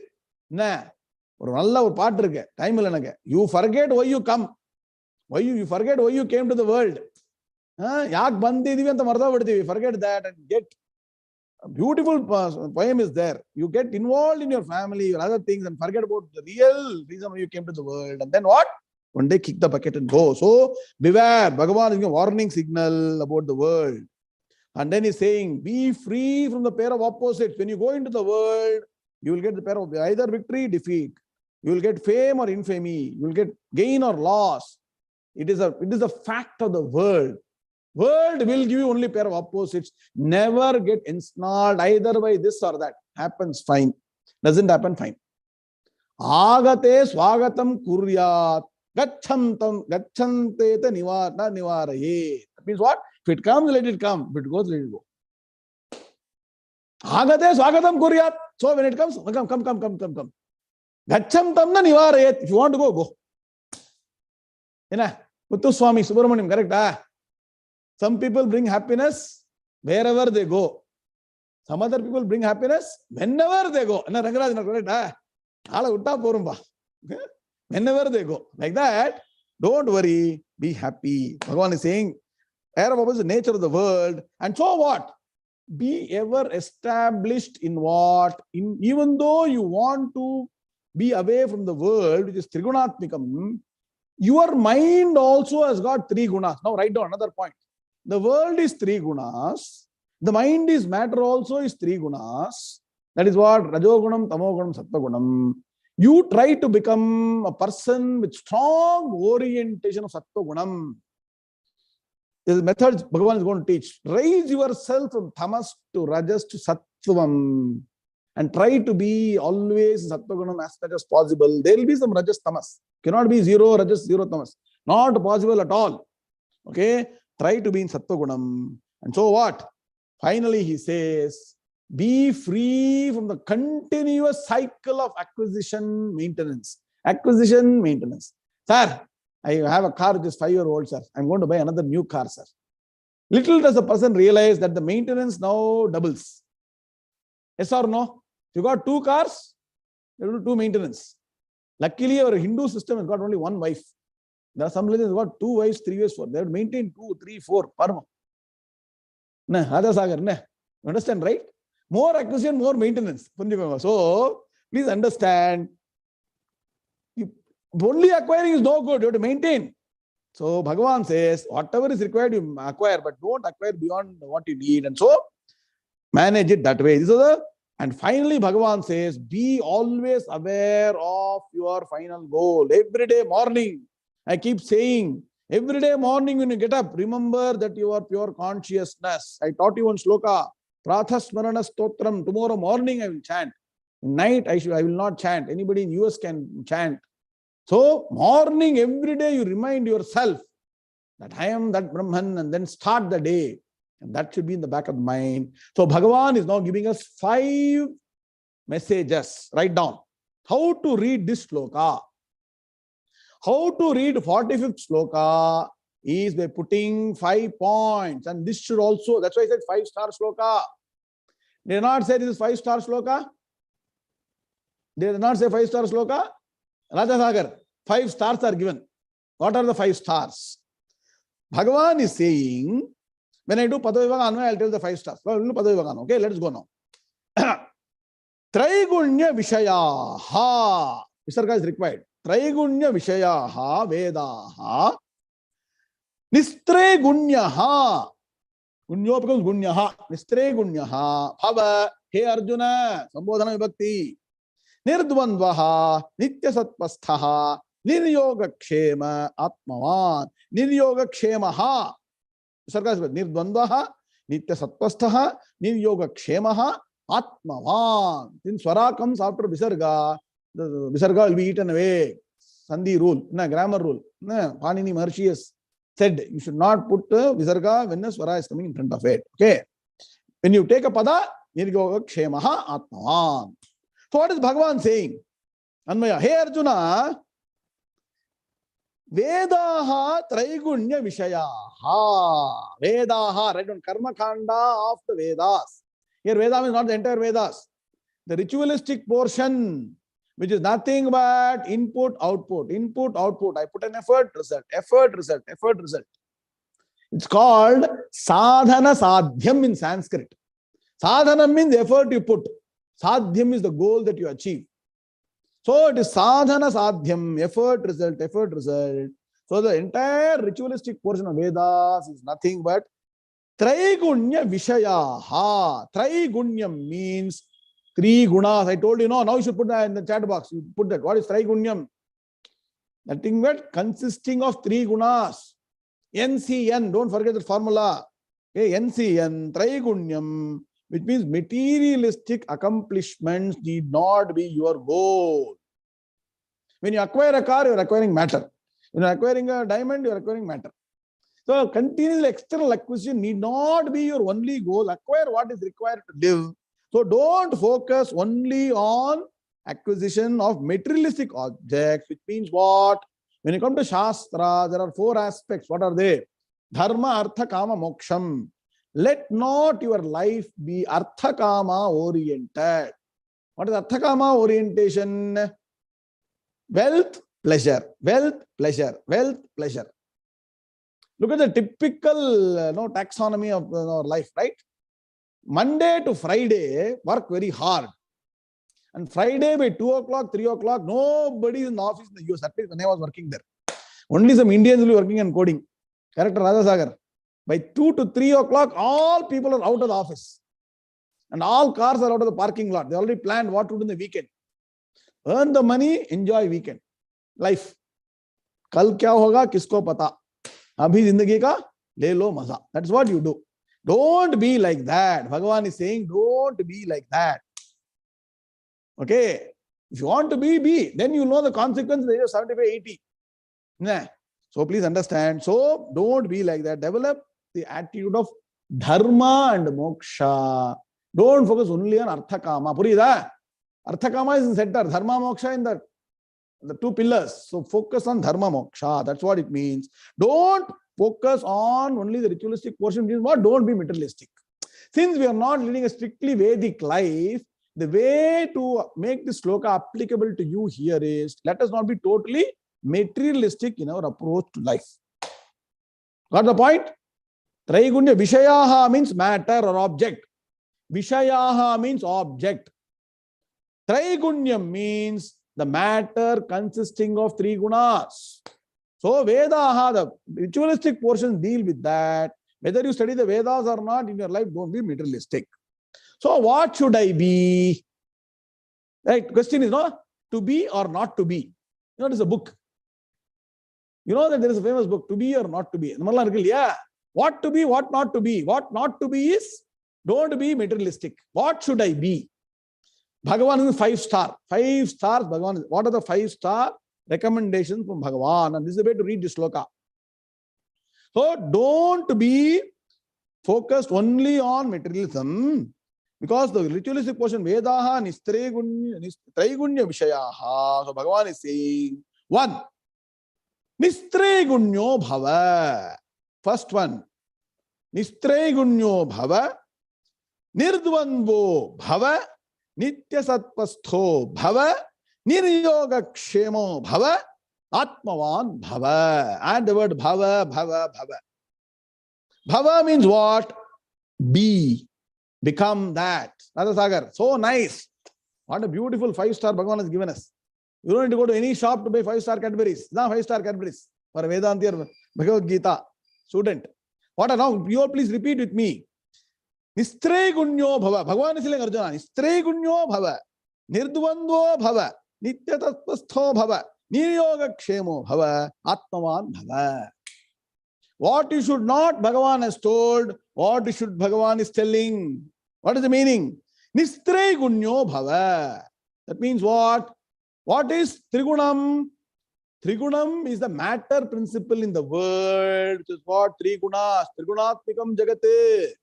ஒரு நல்ல ஒரு பாட்டு இருக்கு, time இல்லை எனக்கு. You forget why you come. You forget why you came to the world. ಯಾಕೆ ಬಂದಿದೀವಿ ಅಂತ ಮರ್ತಾ ಬಿಡ್ತೀವಿ. Forget that and get. A beautiful poem is there. You get involved in your family, your other things, and forget about the real reason why you came to the world. And then what? One day kick the bucket and go. So beware. Bhagavan is giving a warning signal about the world. And then he's saying, be free from the pair of opposites. When you go into the world, you will get the pair of either victory, defeat. You will get fame or infamy. You will get gain or loss. It is a fact of the world. World will give you only pair of opposites. Never get ensnared either by this or that. Happens, fine. Doesn't happen, fine. Agate swagatam kuryat. Gacchanteta nivarna nivaraye. That means what? If it comes, let it come. If it goes, let it go. Agate swagatam kuryat. So when it comes, come. Gachantamna nivarayet. If you want to go, go. Muthu Swami Subramaniam, correct? Some people bring happiness wherever they go. Some other people bring happiness whenever they go. Whenever they go. Like that, don't worry, be happy. Bhagavan is saying, air of opposite nature of the world. And so what? Be ever established in what? Even though you want to be away from the world, which is Trigunatmikam, your mind also has got three gunas. Now write down another point. The world is three gunas. The mind is matter also is three gunas. That is what? Rajogunam, Tamogunam, Sattvagunam. You try to become a person with strong orientation of Sattvagunam. This method Bhagavan is going to teach. Raise yourself from Tamas to Rajas to Sattvam. And try to be always Sattvagunam as much as possible. There will be some Rajas Tamas. Cannot be zero Rajas, zero Tamas. Not possible at all. Okay? Try to be in Sattvagunam. And so what? Finally he says, be free from the continuous cycle of acquisition, maintenance. Acquisition, maintenance. Sir, I have a car which is 5-year-old, sir. I'm going to buy another new car, sir. Little does the person realize that the maintenance now doubles. Yes or no? If you got 2 cars, you do 2 maintenance. Luckily, our Hindu system has got only 1 wife. There are some religions who got 2 wives, 3 wives, 4. They have maintained 2, 3, 4. Parma. You understand, right? More acquisition, more maintenance. So, please understand, only acquiring is no good. You have to maintain. So, Bhagavan says, whatever is required, you acquire, but don't acquire beyond what you need. And so, manage it that way. And finally, Bhagavan says, be always aware of your final goal. Every day morning, I keep saying, every day morning when you get up, remember that you are pure consciousness. I taught you one shloka, Prathasmarana Stotram. Tomorrow morning I will chant. Night I will not chant. Anybody in US can chant. So morning, every day you remind yourself that I am that Brahman, and then start the day. And that should be in the back of the mind. So Bhagavan is now giving us 5 messages. Write down how to read this shloka. How to read 45th shloka is by putting 5 points, and this should also, that's why I said 5-star shloka. Did not say this is 5-star shloka. Did not say 5-star shloka. Raja Sagar, 5 stars are given. What are the 5 stars? Bhagavan is saying, when I do Padavivagana, I'll tell the 5 stars. Okay, let's go now. Traigunya Vishayaha. Visarga is required. Traigunya Vishayaha Vedaha. Nistre Gunyaha. Gunyo becomes Gunyaha. Nistre Gunyaha. Bhava. Hey Arjuna. Sambodhana Vibhakti. Nirdvandvaha. Nitya Satpasthaha. Niryoga-kshema Atmavan. Niryoga-kshemaha. Visarga is Nirdvandvaha. Nitya Satpasthaha. Niryoga-kshemaha. Atmavan. Since Swara comes after Visarga, the Visarga will be eaten away. Sandhi rule, grammar rule. Panini Maharshi has said you should not put Visarga when a Swara is coming in front of it. Okay. When you take a pada, Niryoga-kshemaha Atmavan. So what is Bhagavan saying? Anmaya, hey Arjuna, Vedaha Traigunya Vishayaha. Vedaha, right on Karma Khanda of the Vedas. Here Veda means not the entire Vedas. The ritualistic portion, which is nothing but input, output, input, output. I put an effort, result, effort, result, effort, result. It's called sadhana sadhyam in Sanskrit. Sadhana means effort you put. Sadhyam is the goal that you achieve. So it is sadhana sadhyam, effort, result, effort, result. So the entire ritualistic portion of Vedas is nothing but Traigunya Vishayaha. Traigunyam means 3 gunas. I told you, no, now you should put that in the chat box. You put that. What is Traigunyam? Nothing but consisting of 3 gunas. NCN, don't forget the formula. Okay, NCN, Traigunyam, which means materialistic accomplishments need not be your goal. When you acquire a car, you are acquiring matter. When you are acquiring a diamond, you are acquiring matter. So continual external acquisition need not be your only goal. Acquire what is required to live. So don't focus only on acquisition of materialistic objects, which means what? When you come to Shastra, there are 4 aspects. What are they? Dharma, Artha, Kama, Moksham. Let not your life be Artha, Kama oriented. What is Artha, Kama orientation? Wealth, pleasure. Wealth, pleasure. Wealth, pleasure. Look at the typical taxonomy of our life, right? Monday to Friday, work very hard. And Friday by 2 o'clock, 3 o'clock, nobody is in the office in the US. At least when I was working there. Only some Indians will be working and coding. Correct, Raja Sagar? By 2 to 3 o'clock, all people are out of the office. And all cars are out of the parking lot. They already planned what to do in the weekend. Earn the money, enjoy weekend. Life. Kal kya hoga, kisko pata. Abhi zindagi ka le lo maza. That's what you do. Don't be like that. Bhagavan is saying, don't be like that. Okay. If you want to be. Then you know the consequence at the age of 75, 80. Nah. So please understand. So don't be like that. Develop the attitude of Dharma and Moksha. Don't focus only on Artha Kama. Purida? Artha Kama is in center. Dharma Moksha in the 2 pillars. So focus on Dharma Moksha. That's what it means. Don't focus on only the ritualistic portion. Means what? Don't be materialistic. Since we are not leading a strictly Vedic life, the way to make this sloka applicable to you here is, let us not be totally materialistic in our approach to life. Got the point? Traigunya Vishayaha means matter or object. Vishayaha means object. Traigunyam means the matter consisting of 3 gunas. So Vedaha, the ritualistic portions deal with that. Whether you study the Vedas or not in your life, don't be materialistic. So what should I be? Right? Question is no, to be or not to be. You know, it is a book. You know that there is a famous book, To Be or Not to Be. Yeah. What to be, what not to be. What not to be is, don't be materialistic. What should I be? Bhagavan is 5-star. 5 stars, Bhagavan. What are the 5-star recommendations from Bhagavan? And this is the way to read this sloka. So don't be focused only on materialism. Because the ritualistic portion, Vedaha, Traigunya Vishayaha. So Bhagavan is saying, 1, Nistraigunyo bhava. First one. Nistraigunyo bhava. Nirdvandvo bhava. Nityasatpastho bhava. Niryogaksemo bhava. Atmavan bhava. Add the word bhava, bhava, bhava. Bhava means what? Be. Become that. Radha Sagar. So nice. What a beautiful 5-star Bhagavan has given us. You don't need to go to any shop to buy 5-star Cadbury's. Now 5-star Cadbury's for a Vedanta or Bhagavad Gita student. What a now? You all please repeat with me. Nistraigunyo bhava. Bhagavan is telling Arjuna. Nistraigunyo bhava. Nirdvandvo bhava. Nityatatpastho bhava. Niryogakshemo bhava. Atmavan bhava. What you should not, Bhagavan has told. What should Bhagavan is telling. What is the meaning? Nistraigunyo bhava. That means what? What is Trigunam? Trigunam is the matter principle in the world, which is what? Trigunas. Trigunatmikam jagate.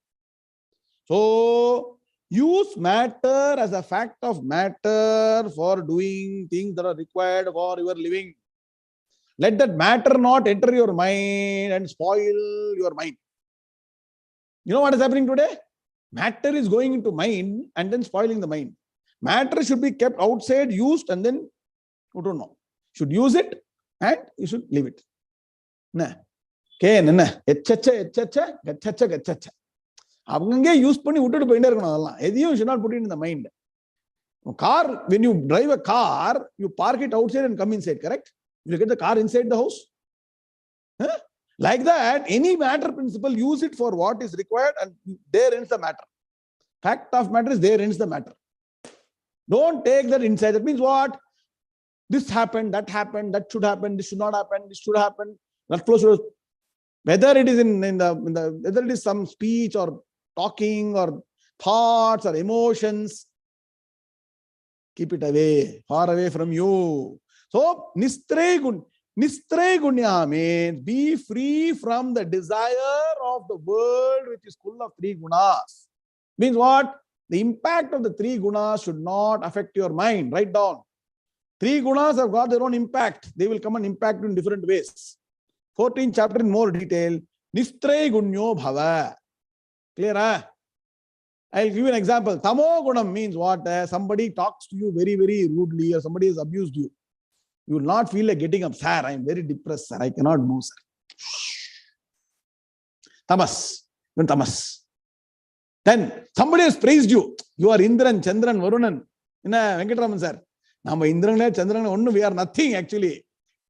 So, use matter as a fact of matter for doing things that are required for your living. Let that matter not enter your mind and spoil your mind. You know what is happening today? Matter is going into mind and then spoiling the mind. Matter should be kept outside, used, and then you don't know. Should use it and you should leave it. Use you should not put it in the mind. Car, when you drive a car, you park it outside and come inside, correct? You get the car inside the house. Like that, any matter principle, use it for what is required and there ends the matter. Fact of matter is there ends the matter. Don't take that inside. That means what? This happened, that should happen, this should not happen, this should happen. That flow should. Whether it is whether it is some speech or talking or thoughts or emotions, keep it away, far away from you. So, Nistraigunya means be free from the desire of the world which is full of 3 gunas. Means what? The impact of the 3 gunas should not affect your mind. Write down. 3 gunas have got their own impact. They will come and impact you in different ways. 14th chapter in more detail. Nistraigunyo bhava. Clear, huh? I'll give you an example. Tamo gunam means what? Somebody talks to you very, very rudely or somebody has abused you. You will not feel like getting up. Sir, I am very depressed, sir. I cannot move, sir. Tamas. Even tamas. Then somebody has praised you. You are Indran, Chandran, Varunan. Venkatraman, sir. Nama Indran, Chandran, we are nothing actually.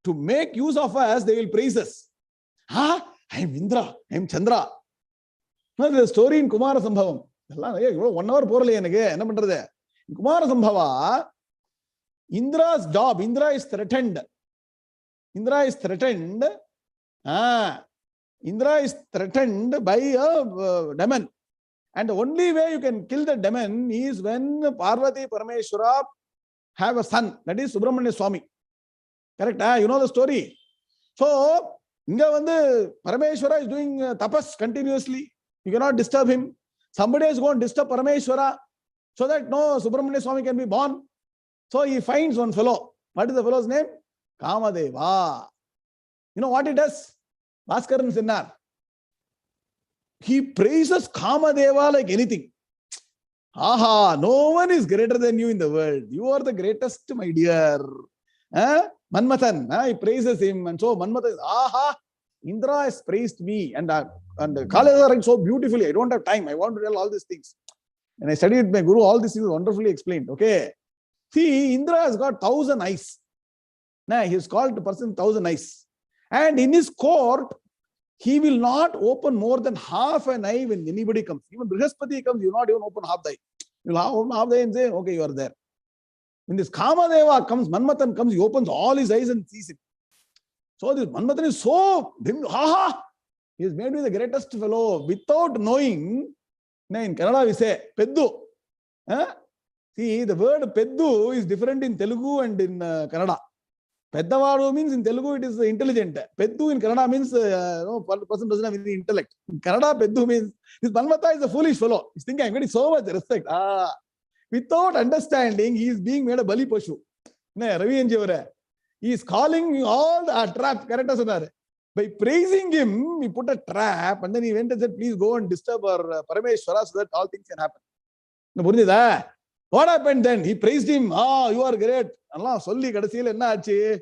To make use of us, they will praise us. I am Indra. I am Chandra. Now, there is a story in Kumara Sambhavam. 1 hour porale enage. Enna pandrathu? In Kumara Sambhava, Indra's job, Indra is threatened. Indra is threatened by a demon. And the only way you can kill the demon is when Parvati Parameshwara have a son. That is Subramanya Swami. Correct? You know the story. So, Parameshwara is doing tapas continuously. You cannot disturb him. Somebody is going to disturb Parameshwara so that no Subramanya Swami can be born. So he finds one fellow. What is the fellow's name? Kamadeva. You know what he does? Bhaskaran Sinnar. He praises Kamadeva like anything. Aha, no one is greater than you in the world. You are the greatest, my dear. Manmathan, he praises him. And so Manmathan is, aha, Indra has praised me. And Kalesa writes so beautifully. I don't have time. I want to tell all these things. And I studied with my Guru. All these things wonderfully explained. Okay. See, Indra has got 1,000 eyes. He is called the person 1,000 eyes. And in his court, he will not open more than half an eye when anybody comes. Even Brihaspati comes, he will not even open half the eye. He will open half the eye and say, okay, you are there. When this Kamadeva comes, Manmathan comes, he opens all his eyes and sees him. So this Manmathan is so, he is made me the greatest fellow without knowing. In Kannada we say, Peddu. See, the word Peddu is different in Telugu and in Kannada. Peddavadu means in Telugu it is intelligent. Peddu in Kannada means person doesn't have any intellect. In Kannada, Peddu means this Manmatha is a foolish fellow. He's thinking, I'm getting so much respect. Without understanding, he is being made a Bali Pashu. Ravi Anjivare. He is calling you all the trap. Correct? By praising him, he put a trap and then he went and said, please go and disturb our Parameshwara so that all things can happen. What happened then? He praised him. Ah, you are great. Allah, solli kadasiyil enna aachi?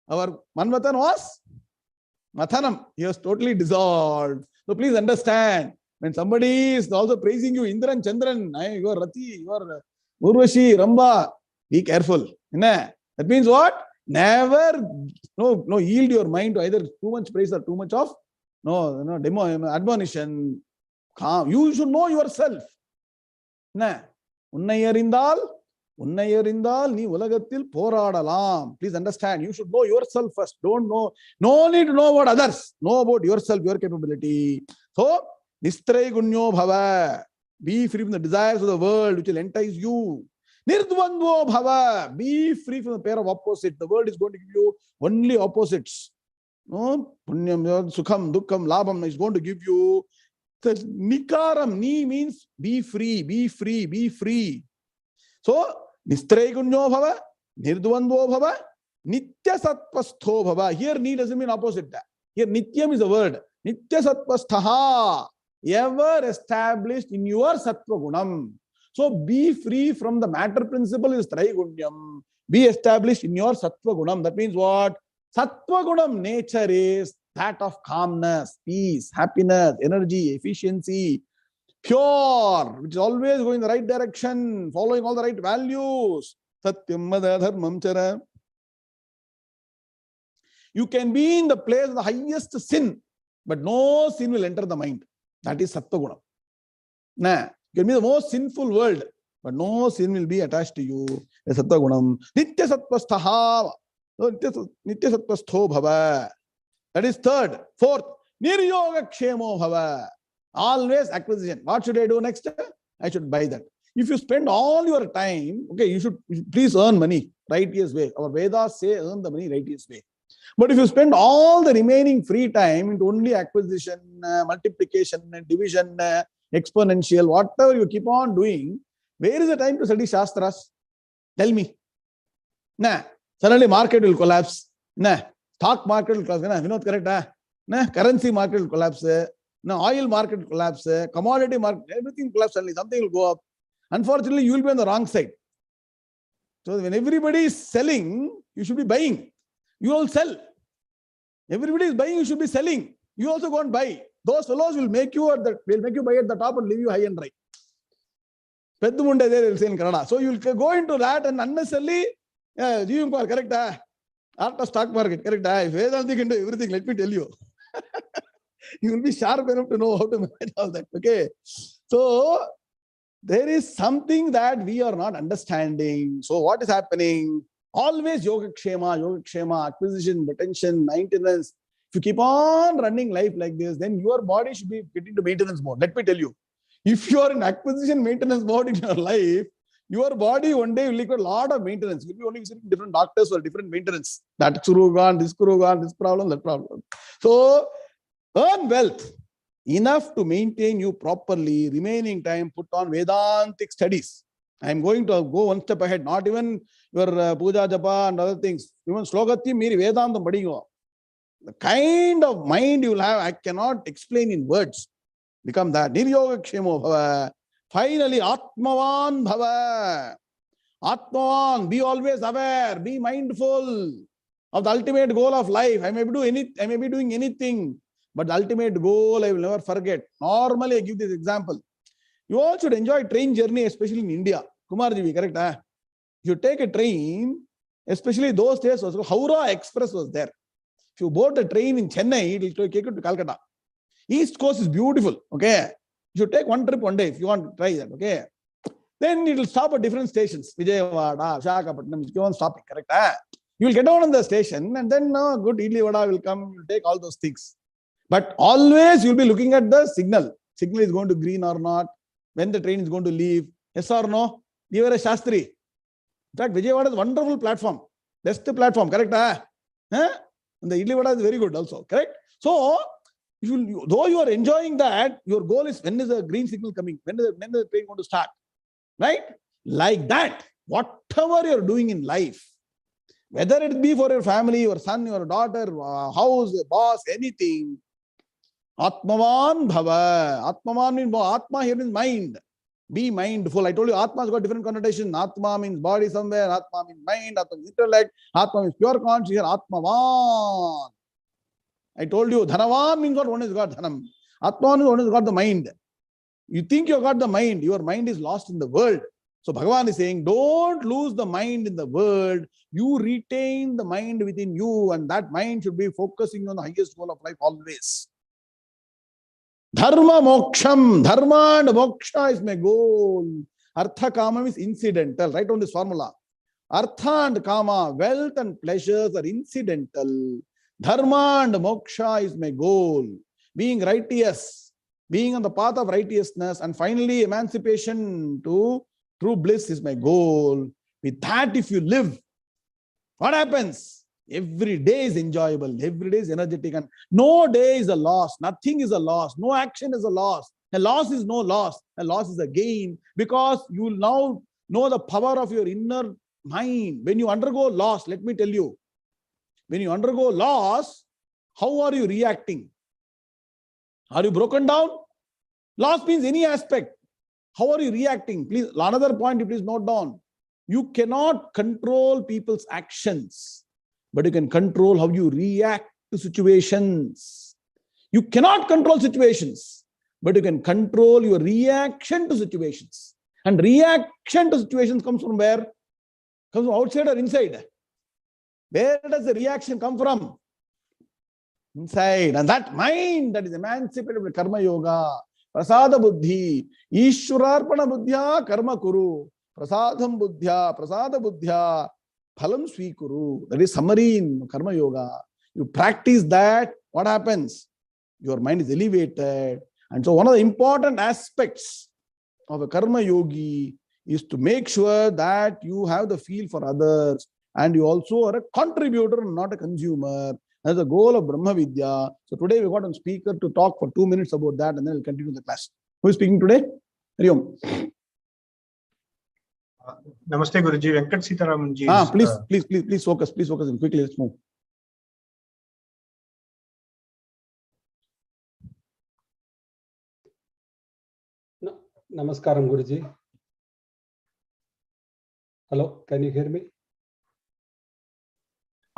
Our Manmatan was Mathanam. He was totally dissolved. So please understand, when somebody is also praising you, Indran, Chandran, you are Rati, you are Urvashi, Ramba, be careful. That means what? Never yield your mind to either too much praise or too much of admonition. You should know yourself. Unnai arindal nee ulagathil poradalam. Please understand, you should know yourself first. No need to know about others. Know about yourself, your capability. So, Nistray Gunyo Bhava. Be free from the desires of the world which will entice you. Nirdvandvo Bhava. Be free from the pair of opposites. The world is going to give you only opposites. No? Punyam, Sukham, Dukkam, Labham is going to give you. The Nikaram, Ni means be free, be free, be free. So, Nistray Gunyo Bhava, Nirdvandvo Bhava, Nitya Satpastho Bhava. Here, Ni doesn't mean opposite. Here, Nityam is a word. Nitya Satpasthaha. Ever established in your Sattva Gunam. So, be free from the matter principle is Traigunyam. Be established in your Sattva Gunam. That means what? Sattva Gunam nature is that of calmness, peace, happiness, energy, efficiency, pure, which is always going in the right direction, following all the right values. Satyam Mada Dharmam Chara. You can be in the place of the highest sin, but no sin will enter the mind. That is Sattva Gunam. You can be the most sinful world, but no sin will be attached to you. Sattva Gunam. Nitya Sattvastaha. Nitya Sattvastho Bhava. That is third. Fourth, Niryogaksemo Bhava. Always acquisition. What should I do next? I should buy that. If you spend all your time, okay, you should please earn money righteous way. Our Vedas say earn the money righteous way. But if you spend all the remaining free time into only acquisition, multiplication, division, exponential, whatever you keep on doing, where is the time to study Shastras? Tell me. Suddenly market will collapse. Stock market will collapse. Vinod, correct? Currency market will collapse. Oil market will collapse. Commodity market, everything will collapse suddenly. Something will go up. Unfortunately, you will be on the wrong side. So when everybody is selling, you should be buying. You will sell. Everybody is buying, you should be selling. You also go and buy. Those fellows will make you buy at the top and leave you high and dry. Peddumunde there will say in Kannada. So you will go into that and unnecessarily, correct? Art of stock market, correct? If Vedanta can do everything, let me tell you. You will be sharp enough to know how to manage all that. Okay. So there is something that we are not understanding. So what is happening? Always Yogakshema, acquisition, retention, maintenance. If you keep on running life like this, then your body should be getting to maintenance mode. Let me tell you, if you are in acquisition maintenance mode in your life, your body one day will require a lot of maintenance. You will be only visiting different doctors for different maintenance. That screw gone, this problem, that problem. So earn wealth enough to maintain you properly. Remaining time, put on Vedantic studies. I am going to go one step ahead. Not even your puja, japa and other things. Even slokati, meri Vedantam padiyo. The kind of mind you will have, I cannot explain in words. Become that. Niryogakshemo bhava. Finally, Atmavan bhava. Atmavan, be always aware, be mindful of the ultimate goal of life. I may be doing anything, but the ultimate goal I will never forget. Normally, I give this example. You all should enjoy train journey, especially in India. Kumarji, correct? If you take a train, especially those days, also Howrah Express was there. If you board a train in Chennai, it will take you to Calcutta. East Coast is beautiful. Okay. You should take one trip one day if you want to try that. Okay. Then it will stop at different stations. Vijayawada, Visakhapatnam, keep on stopping. Correct? You will get down on the station and then good idli vada will come. You will take all those things. But always you will be looking at the signal. Signal is going to green or not. When the train is going to leave. Yes or no? You are a Shastri. In fact, Vijayawada is a wonderful platform. Best platform. Correct? And the idli vada is very good also. Correct? So, though you are enjoying that, your goal is when is the green signal coming? When is the train going to start? Right? Like that, whatever you are doing in life, Whether it be for your family, your son, your daughter, house, boss, anything. Atmavan bhava. Atmavan means Atma here means mind. Be mindful. I told you Atma has got different connotation. Atma means body somewhere. Atma means mind. Atma means intellect. Atma means pure conscious. Here Atmavan. I told you Dhanavan means not one has got Dhanam. Atman is one has got the mind. You think you have got the mind. Your mind is lost in the world. So Bhagavan is saying, don't lose the mind in the world. You retain the mind within you, and that mind should be focusing on the highest goal of life always. Dharma moksham. Dharma and moksha is my goal. Artha kama is incidental. Write on this formula. Artha and kama, wealth and pleasures are incidental. Dharma and moksha is my goal. Being righteous, being on the path of righteousness, and finally emancipation to true bliss is my goal. With that, if you live, what happens? Every day is enjoyable, every day is energetic, and no day is a loss, nothing is a loss, no action is a loss. A loss is no loss, a loss is a gain, because you now know the power of your inner mind. When you undergo loss, let me tell you, when you undergo loss, how are you reacting? Are you broken down? Loss means any aspect. How are you reacting? Please, another point you please note down. You cannot control people's actions, but you can control how you react to situations. You cannot control situations, but you can control your reaction to situations. And reaction to situations comes from where? Comes from outside or inside? Where does the reaction come from? Inside. And that mind that is emancipated with karma yoga, prasada buddhi, ishwararpana buddhya karma kuru, prasadam buddhya, prasada buddhya, phalam swikuru. That is summary in karma yoga. You practice that, what happens? Your mind is elevated. And so one of the important aspects of a karma yogi is to make sure that you have the feel for others, and you also are a contributor, not a consumer. That's the goal of Brahmavidya. So today we got a speaker to talk for 2 minutes about that, and then we'll continue the class. Who is speaking today? Hariom. Namaste Guruji, Venkata-SitaramanJi. Please focus and quickly let's move. Namaskaram Guruji. Hello, can you hear me?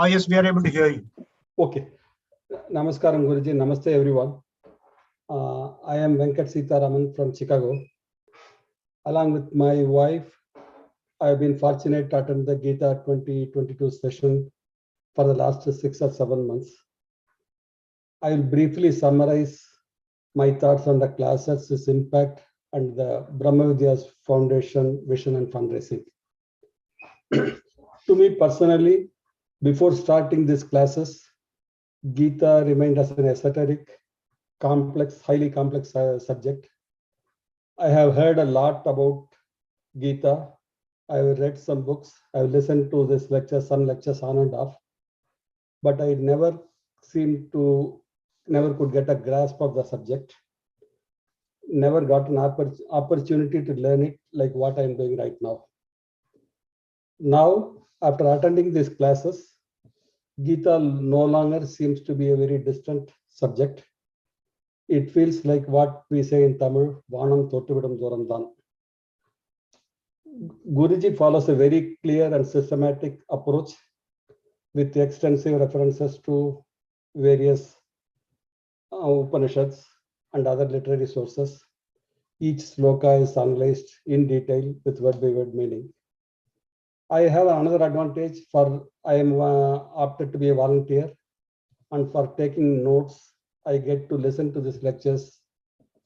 Yes, we are able to hear you. Okay. Namaskaram Guruji. Namaste everyone. I am Venkata-Sitaraman from Chicago. Along with my wife, I have been fortunate to attend the Gita 2022 session for the last 6 or 7 months. I will briefly summarize my thoughts on the classes, its impact, and the Brahmavidya's foundation, vision, and fundraising. To me personally, before starting these classes, Gita remained as an esoteric, complex, highly complex subject. I have heard a lot about Gita. I have read some books. I have listened to this lecture, some lectures on and off, but I never could get a grasp of the subject. Never got an opportunity to learn it like what I am doing right now. Now, after attending these classes, Gita no longer seems to be a very distant subject. It feels like what we say in Tamil, Vanam Thottuvidam Dorandan. Guruji follows a very clear and systematic approach with extensive references to various Upanishads and other literary sources. Each sloka is analyzed in detail with word-by-word meaning. I have another advantage for I am opted to be a volunteer, and for taking notes, I get to listen to these lectures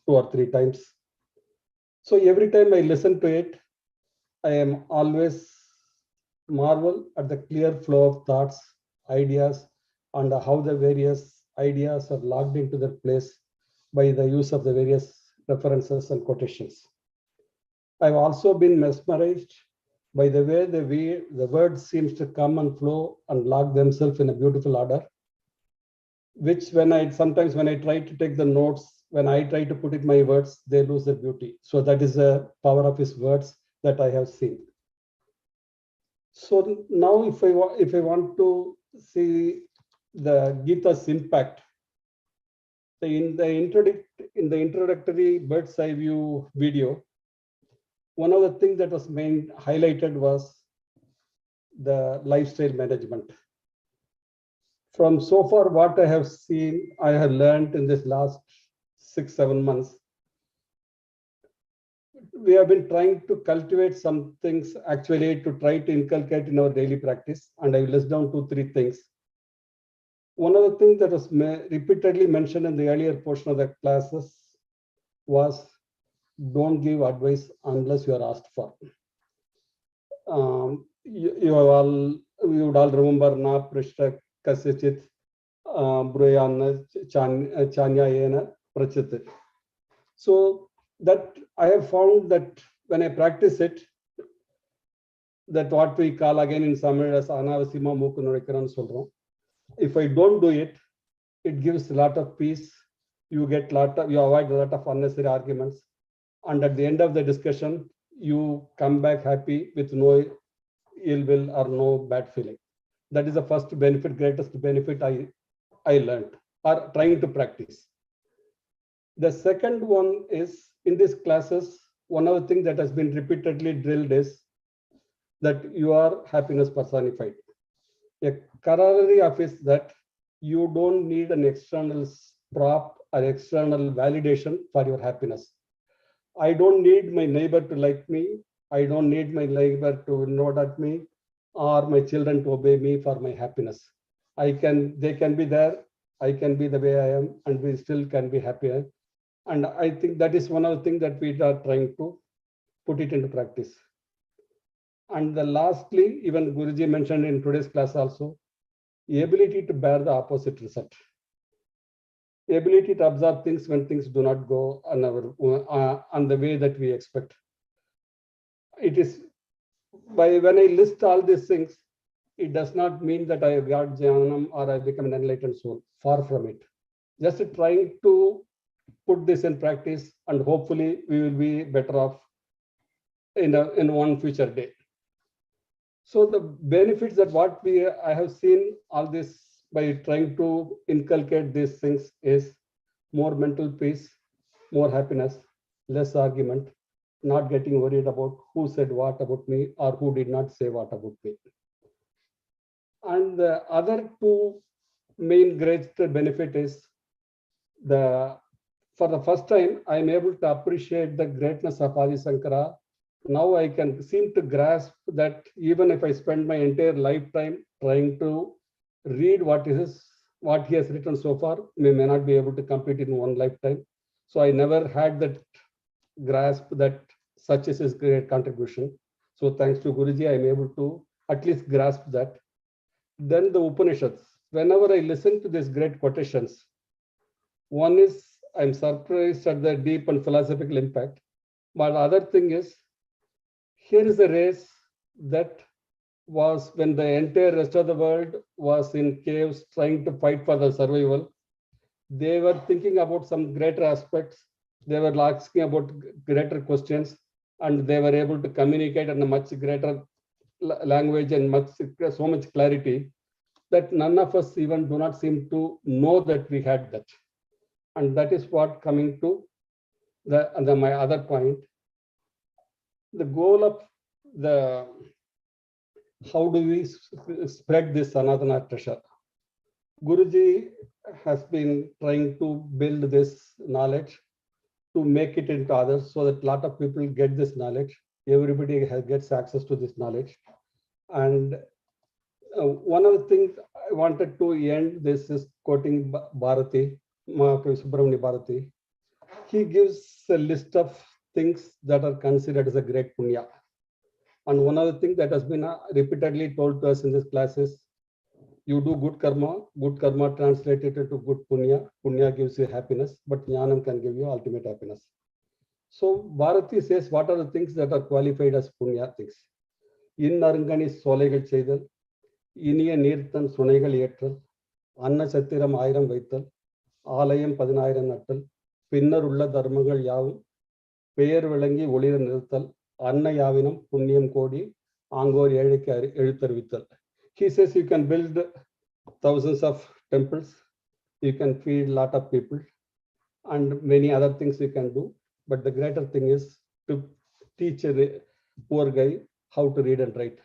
2 or 3 times. So every time I listen to it, I am always marvel at the clear flow of thoughts, ideas, and how the various ideas are locked into their place by the use of the various references and quotations. I've also been mesmerized by the way the words seems to come and flow and lock themselves in a beautiful order, which sometimes when I try to take the notes, when I try to put it my words, they lose their beauty. So that is the power of his words that I have seen. So now if I want to see the Gita's impact, in the introductory bird's eye view video, one of the things that was highlighted was the lifestyle management. From so far what I have seen, I have learned in this last 6-7 months, we have been trying to cultivate some things actually to try to inculcate in our daily practice, and I will list down 2-3 things. One of the things that was repeatedly mentioned in the earlier portion of the classes was don't give advice unless you are asked for. You would all remember na prishta kasachit bruyana chanyayena prachit. So that I have found that when I practice it, that what we call again in Tamil as anavasima mooku nudaikiran solrom. If I don't do it, it gives a lot of peace. You avoid a lot of unnecessary arguments. And at the end of the discussion, you come back happy with no ill will or no bad feeling. That is the first benefit, greatest benefit I learned or trying to practice. The second one is in these classes, one of the things that has been repeatedly drilled is that you are happiness personified. A corollary of is that you don't need an external prop or external validation for your happiness. I don't need my neighbor to like me. I don't need my neighbor to nod at me or my children to obey me for my happiness. They can be there. I can be the way I am, and we still can be happier. And I think that is one of the things that we are trying to put it into practice. And lastly, even Guruji mentioned in today's class also, the ability to bear the opposite result. The ability to observe things when things do not go on the way that we expect. It is when I list all these things, it does not mean that I have got jnanam or I become an enlightened soul. Far from it. Just trying to put this in practice, and hopefully we will be better off in one future day. So the benefits that I have seen all this by trying to inculcate these things is more mental peace, more happiness, less argument, not getting worried about who said what about me or who did not say what about me. And the other two main great benefit is for the first time, I am able to appreciate the greatness of Adi Shankara. Now I can seem to grasp that even if I spend my entire lifetime trying to read what he has written so far, may not be able to complete it in one lifetime. So I never had that grasp that such is his great contribution. So thanks to Guruji, I am able to at least grasp that. Then the Upanishads. Whenever I listen to these great quotations, one is I'm surprised at the deep and philosophical impact. But the other thing is, here is a race that was when the entire rest of the world was in caves trying to fight for their survival. They were thinking about some greater aspects. They were asking about greater questions, and they were able to communicate in a much greater language and so much clarity that none of us even do not seem to know that we had that. And that is what coming to my other point. The goal of how do we spread this Sanatana treasure? Guruji has been trying to build this knowledge to make it into others so that a lot of people get this knowledge. Everybody gets access to this knowledge. And one of the things I wanted to end this is quoting Bharati, Subramani Bharati. He gives a list of things that are considered as a great punya. And one of the things that has been repeatedly told to us in this class is, you do good karma translated to good punya gives you happiness, but jnanam can give you ultimate happiness. So Bharati says, what are the things that are qualified as punya things? In Narangani solegal cheidal, iniya neerthan sunaigal yetral, anna sattiram aayiram vaithal, ஆலயம் 10,000 நட்டல், பின்னர் உள்ள தர்மங்கள் யாவும் பெயர் விளங்கி ஒளிர நிறுத்தல், அன்ன யாவினம் புண்ணியம் கோடி, 𝐈𝐬𝐻𝐿𝐻𝐿𝐻𝐿. He says you can build thousands of temples, you can feed a lot of people, and many other things you can do. But the greater thing is to teach a poor guy how to read and write.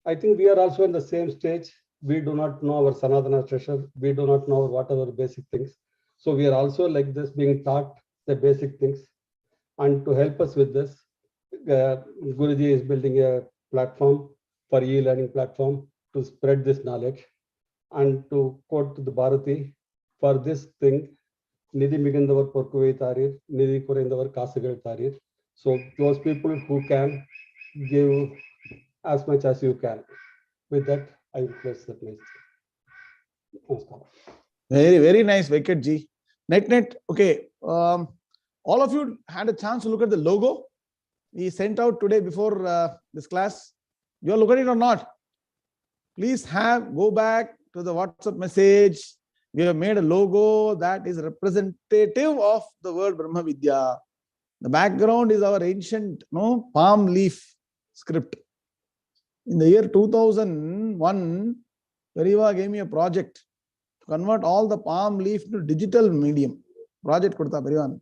I think we are also in the same stage. We do not know our Sanatana treasure. We do not know what are the basic things. So we are also like this, being taught the basic things. And to help us with this, Guruji is building a platform for e-learning platform to spread this knowledge. And to quote the Bharati, for this thing, Nidhi Migandavar Porkuvai Tarir, Nidhi Kurendavar Kasugal Tarir. So those people who can give as much as you can. With that, I will close that message. Very, very nice, Venkatji. Net. Okay. All of you had a chance to look at the logo we sent out today before this class. You all look at it or not? Please go back to the WhatsApp message. We have made a logo that is representative of the word Brahmavidya. The background is our ancient palm leaf script. In the year 2001, Seva gave me a project to convert all the palm leaf to digital medium. Project Kurta Perivan,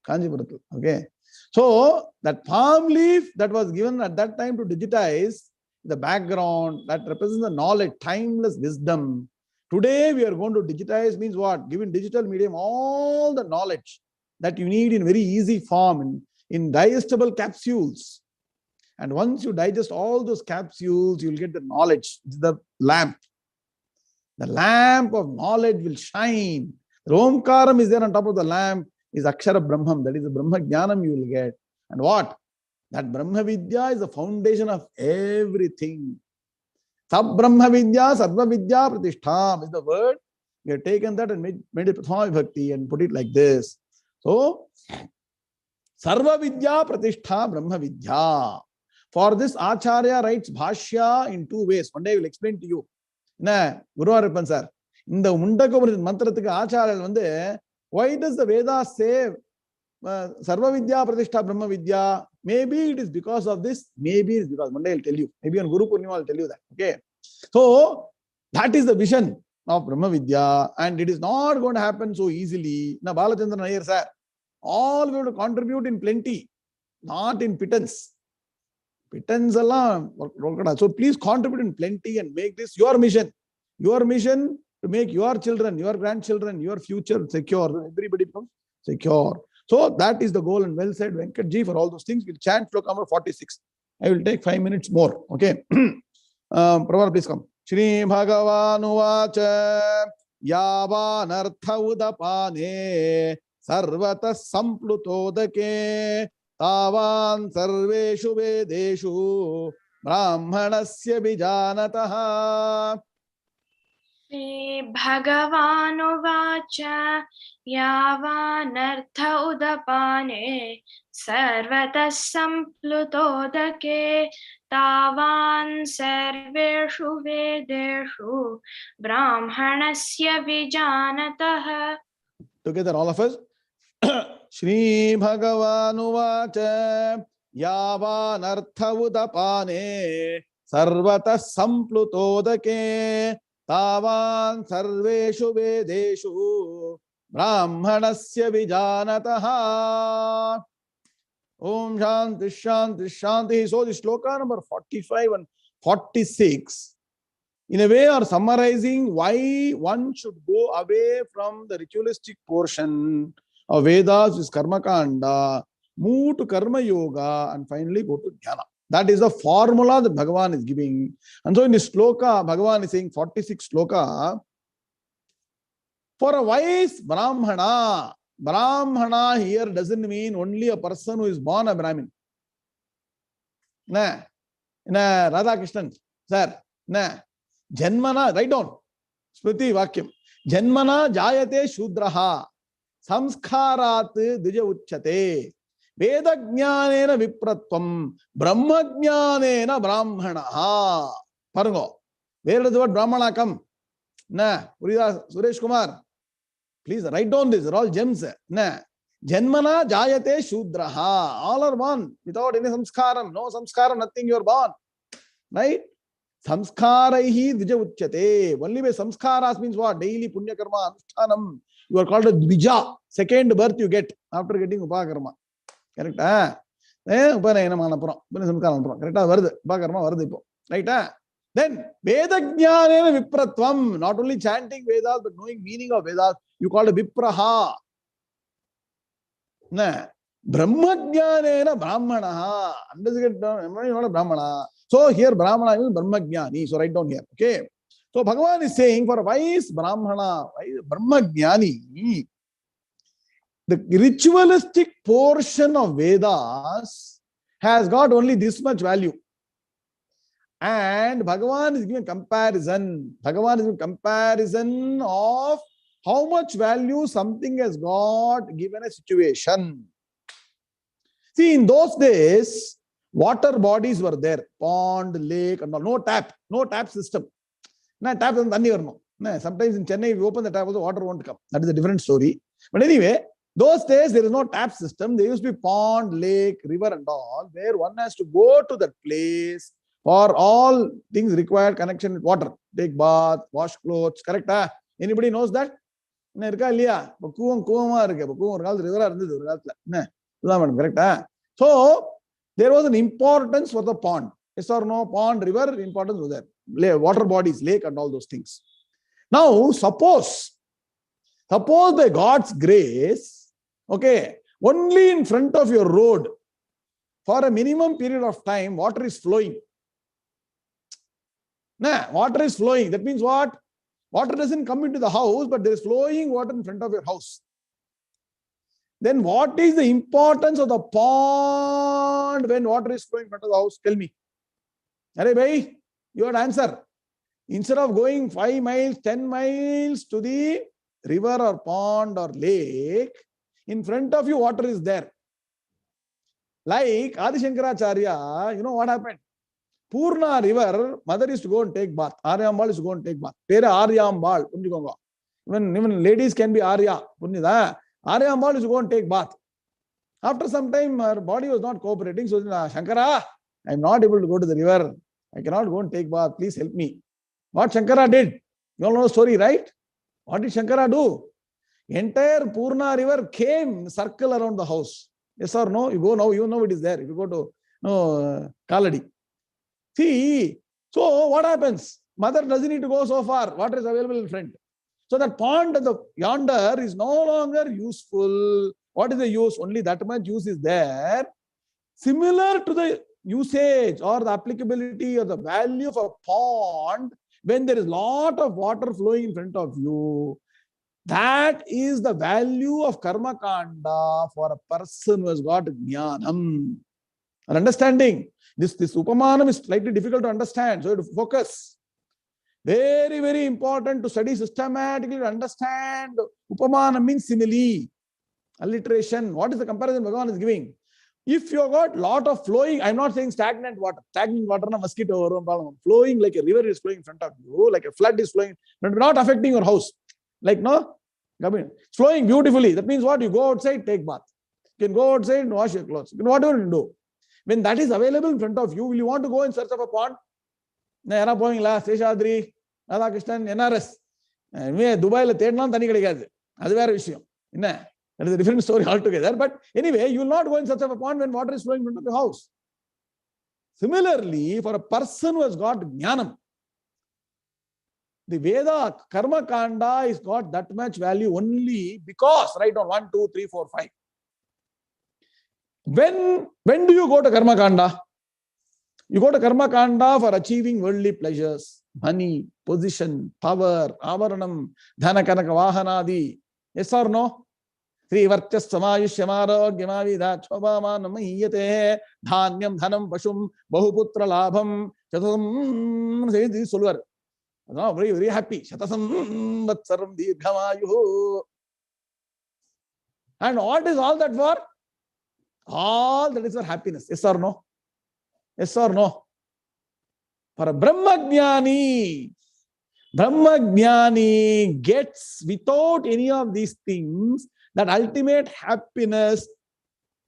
Kanchi. Okay. So that palm leaf that was given at that time to digitize the background that represents the knowledge, timeless wisdom. Today we are going to digitize, means what? Given digital medium, all the knowledge that you need in very easy form, in digestible capsules. And once you digest all those capsules, you will get the knowledge. It's the lamp. The lamp of knowledge will shine. The Omkaram is there on top of the lamp, is Akshara Brahman. That is the Brahma Jnanam you will get. And what? That Brahmavidya is the foundation of everything. Sab Brahmavidya, Sarva Vidya Pratistham is the word. We have taken that and made it Prathama Bhakti and put it like this. So, Sarva Vidya Pratishtha Brahmavidya. For this, Acharya writes Bhashya in two ways. One day I will explain to you. Guru Arpan sir. In the Mundaka Mantrathika Acharya, why does the Vedas say Sarva Vidya Pratishtha Brahmavidya? Maybe it is because of this, maybe it is because. One day I will tell you. Maybe on Guru Purnima I will tell you that. Okay. So, that is the vision of Brahmavidya, and it is not going to happen so easily. Now, Balachandran Iyer sir, all we have to contribute in plenty, not in pittance. Pittance alone. So please contribute in plenty and make this your mission. Your mission to make your children, your grandchildren, your future secure. Everybody becomes secure. So that is the goal, and well said, Venkatji, for all those things. We'll chant sloka number 46. I will take 5 minutes more. Okay. Prabhupada, please come. Shri Bhagavan Uvacha Yavanartha Udapane Sarvata Samplutodake Tavan Sarveshu Vedeshu Brahmanasya Vijanataha. Shri Bhagavanuvacha Yavanartha Udapane Sarvata Samplutodake Tavan Sarveshu Vedeshu Brahmanasya Vijanataha. Together, all of us. Shri Bhagavanuvacha Yavanartha Udapane Sarvata Samplutodake Tavan Sarveshu Vedeshu Brahmanasya Vijanataha. Om Shanti Shanti Shanti. So the sloka number 45 and 46 in a way are summarizing why one should go away from the ritualistic portion of Vedas, which is Karma Kanda, move to Karma Yoga, and finally go to Jnana. That is the formula that Bhagavan is giving. And so in this sloka, Bhagavan is saying 46 sloka, for a wise Brahmana. Brahmana here doesn't mean only a person who is born a Brahmin. Nah. Radha Krishnan, sir. Nah. Janmana, write down. Smriti Vakyam. Janmana Jayate Shudraha. Samskarat Dvija Uchate. Veda Jnanena Vipratvam. Brahma Jnanena Brahmanaha. Parango. Where does the word Brahmana come? Nah. Suresh Kumar. Please write down this. They're all gems. Nah. Janmana Jayate Shudraha. All are born without any samskaram. No samskaram, nothing, you are born. right? Samskaraihi dvija uchyate. Only by samskaras means what? Daily punya karma anusthanam. You are called a dvija. Second birth you get after getting upakarma. Correct? Upanayana manapura. Samskaram. Correct? Vardu. Upakarma vardu ipo. Right? Then Veda Jnanena Vipratvam. Not only chanting Vedas but knowing meaning of Vedas. You call it Vipraha. Brahma Jnanena Brahmanaha. Understand? Not a Brahmana. So here Brahmana is Brahma Jnani. So write down here. Okay. So Bhagavan is saying for a wise Brahmana, Brahma Jnani, the ritualistic portion of Vedas has got only this much value. And Bhagavan is giving a comparison. Bhagavan is giving a comparison of how much value something has got given a situation. See, in those days, water bodies were there. Pond, lake, and all. No tap. No tap system. No tap is no. Sometimes in Chennai, if you open the tap, the water won't come. That is a different story. But anyway, those days, there is no tap system. There used to be pond, lake, river and all, where one has to go to that place for all things required connection with water. Take bath, wash clothes. Correct? Anybody knows that? Correct? So, there was an importance for the pond. Yes or no? Pond, river, importance was there. Water bodies, lake and all those things. Now, suppose by God's grace, okay, only in front of your road, for a minimum period of time, water is flowing. Water is flowing. That means what? Water doesn't come into the house, but there is flowing water in front of your house. Then what is the importance of the pond when water is flowing in front of the house? Tell me. Arey bhai, you have to answer. Instead of going 5 miles, 10 miles to the river or pond or lake, in front of you water is there. Like Adi Shankaracharya, you know what happened? Purna river, mother used to go and take bath. Aryambal used to go and take bath. Pere Aryambal. Even ladies can be Arya. Aryambal used to go and take bath. After some time, her body was not cooperating. So, Shankara, I am not able to go to the river. I cannot go and take bath. Please help me. What Shankara did? You all know the story, right? What did Shankara do? Entire Purna river came circle around the house. Yes or no? You go now, you know it is there. If you go to Kaladi. See, so what happens? Mother doesn't need to go so far. Water is available in front. So that pond at the yonder is no longer useful. What is the use? Only that much use is there. Similar to the usage or the applicability or the value of a pond when there is lot of water flowing in front of you. That is the value of karma kanda for a person who has got jnanam. An understanding. This upamanam is slightly difficult to understand. So you have to focus. Very, very important to study systematically to understand. Upamanam means simile. Alliteration. What is the comparison Bhagavan is giving? If you have got lot of flowing, I'm not saying stagnant water. Stagnant water, na mosquito, flowing like a river is flowing in front of you, like a flood is flowing, but not affecting your house. Like, no? It's flowing beautifully. That means what? You go outside, take bath. You can go outside and wash your clothes. You can whatever you do. When that is available in front of you, will you want to go in search of a pond? Yana going la, Seshadri, Radha Krishnan, NRS. Dubai la thednaam thani kadikadhu. Adu vera vishayam. That is a different story altogether. But anyway, you will not go in search of a pond when water is flowing in front of your house. Similarly, for a person who has got jnanam, the Veda karma kanda is got that much value only because, write down 1, 2, 3, 4, 5. When do you go to karma kanda? You go to karma kanda for achieving worldly pleasures, money, position, power, avaranam, dhana kanaka vahanadi. Yes or no? Sri vartyas samayushyamarogyamavidha chobhamanamahiyate dhanyam dhanam pashum bahuputra labham chatasam. Say this solver. Very, very happy. Shatasam vatsaram dirghamayu. And what is all that for? All that is for happiness. Yes or no? Yes or no? For a Brahmajnani gets without any of these things that ultimate happiness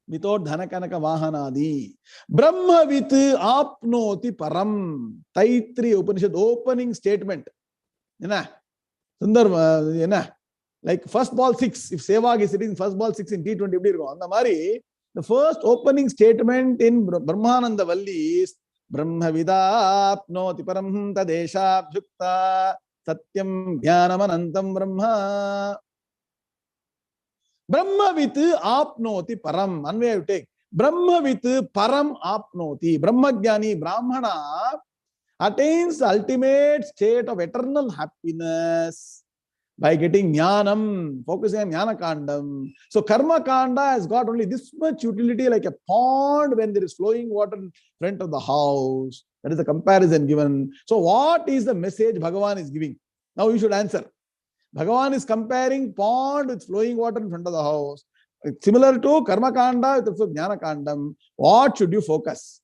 without dhanakanaka vahanadi. Brahmavit apnoti param. Taittiriya Upanishad opening statement. Sundar, like first ball 6. If Seva is sitting first ball 6 in T20, the first opening statement in Brahmananda Valli is Brahmavidapnoti param tadesha bhukta satyam jnanamanantam brahma. Brahmavit apnoti param. One way you take. Brahmavit param apnoti. Brahmajnani, Brahmana attains the ultimate state of eternal happiness by getting jnanam, focusing on jnana kandam. So karma kanda has got only this much utility, like a pond when there is flowing water in front of the house. That is the comparison given. So what is the message Bhagavan is giving? Now you should answer. Bhagavan is comparing pond with flowing water in front of the house. Similar to karma kanda with jnana kandam. What should you focus?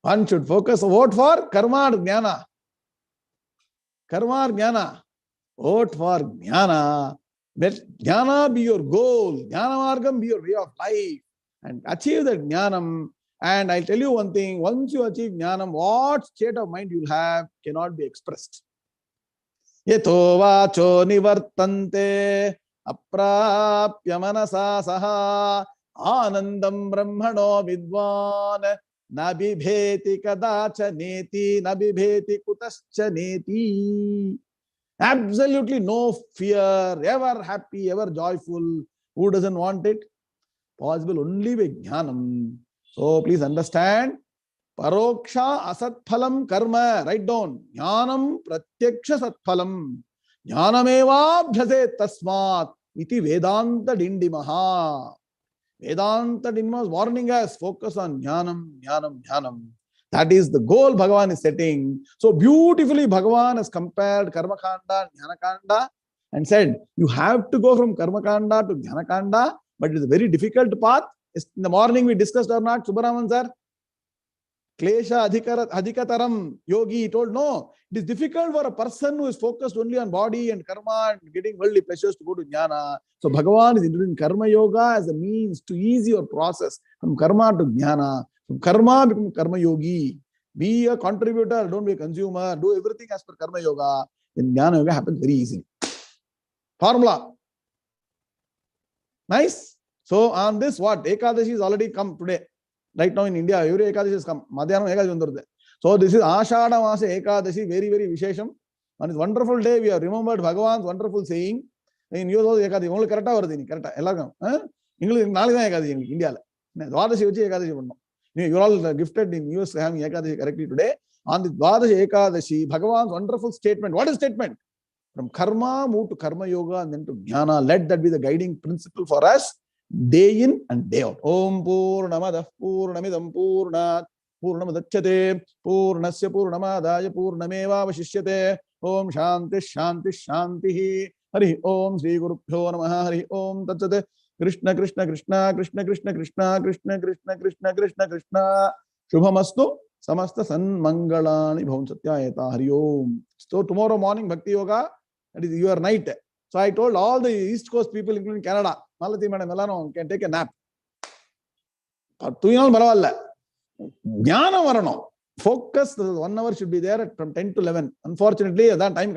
One should focus. Vote for karma or jnana. Karma or jnana. Vote for jnana. Let jnana be your goal. Jnana margam be your way of life. And achieve that jnanam. And I'll tell you one thing. Once you achieve jnanam, what state of mind you'll have cannot be expressed. Yato vacho nivartante aprapya manasa saha anandam brahmano vidvan nabibheti kadacha neti nabibheti kutascha neti. Absolutely no fear, ever happy, ever joyful. Who doesn't want it? Possible only with jnanam. So please understand. Paroksha asatphalam karma. Write down. Jnanam pratyaksha satphalam. Jnanameva bhjase tasmat. Iti Vedanta dindimaha. Vedanta dindimaha is warning us. Focus on jnanam, jnanam, jnanam. That is the goal Bhagavan is setting. So beautifully Bhagavan has compared karma kanda and jnana kanda and said, you have to go from karma kanda to jnana kanda, but it is a very difficult path. In the morning we discussed or not, Subaraman sir? Klesha adhikataram yogi, he told, no, it is difficult for a person who is focused only on body and karma and getting worldly pleasures to go to jnana. So Bhagavan is introducing karma yoga as a means to ease your process from karma to jnana. From karma, become karma yogi. Be a contributor, don't be a consumer. Do everything as per karma yoga. Then jnana yoga happens very easily. Formula. Nice. So on this, what? Ekadashi is already come today. Right now in India, every Ekadashi has come. Madhyanam Ekadashi vandurudhe. So this is Ashada Masa Ekadashi, very, very Vishesham. On this wonderful day, we have remembered Bhagavan's wonderful saying. In US also Ekadashi, only correct or correct. English, Ekadashi in India. Dwadashi Uchi Ekadashi vanno. You are all gifted in US having Ekadashi correctly today. On the Dwadashi Ekadashi, Bhagavan's wonderful statement. What is statement? From karma, move to karma yoga and then to jnana. Let that be the guiding principle for us. Day in and day out. Om Purnamadah Purnamidam Purnat Purnamadachyate Purnasya Purnamadaya Purnameva Vashishyate. Om Shanti Shanti Shanti. Hari Om Sri Gurubhyo Namaha. Hari Om Tatsate. Krishna Krishna Krishna Krishna Krishna Krishna Krishna Krishna Krishna Krishna Krishna Shubhamastu Samasta San Mangalani Bhavan Satyayata. Hari Om. So tomorrow morning Bhakti Yoga, that is your night. So I told all the East Coast people, including Canada, Malati Madam Melano can take a nap. Jnana Varano. Focus, 1 hour should be there from 10 to 11. Unfortunately, at that time,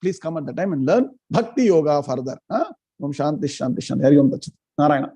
please come at the time and learn Bhakti Yoga further. Om Shanti Shanti Shanti. Hari Om Tat Sat. Narayana.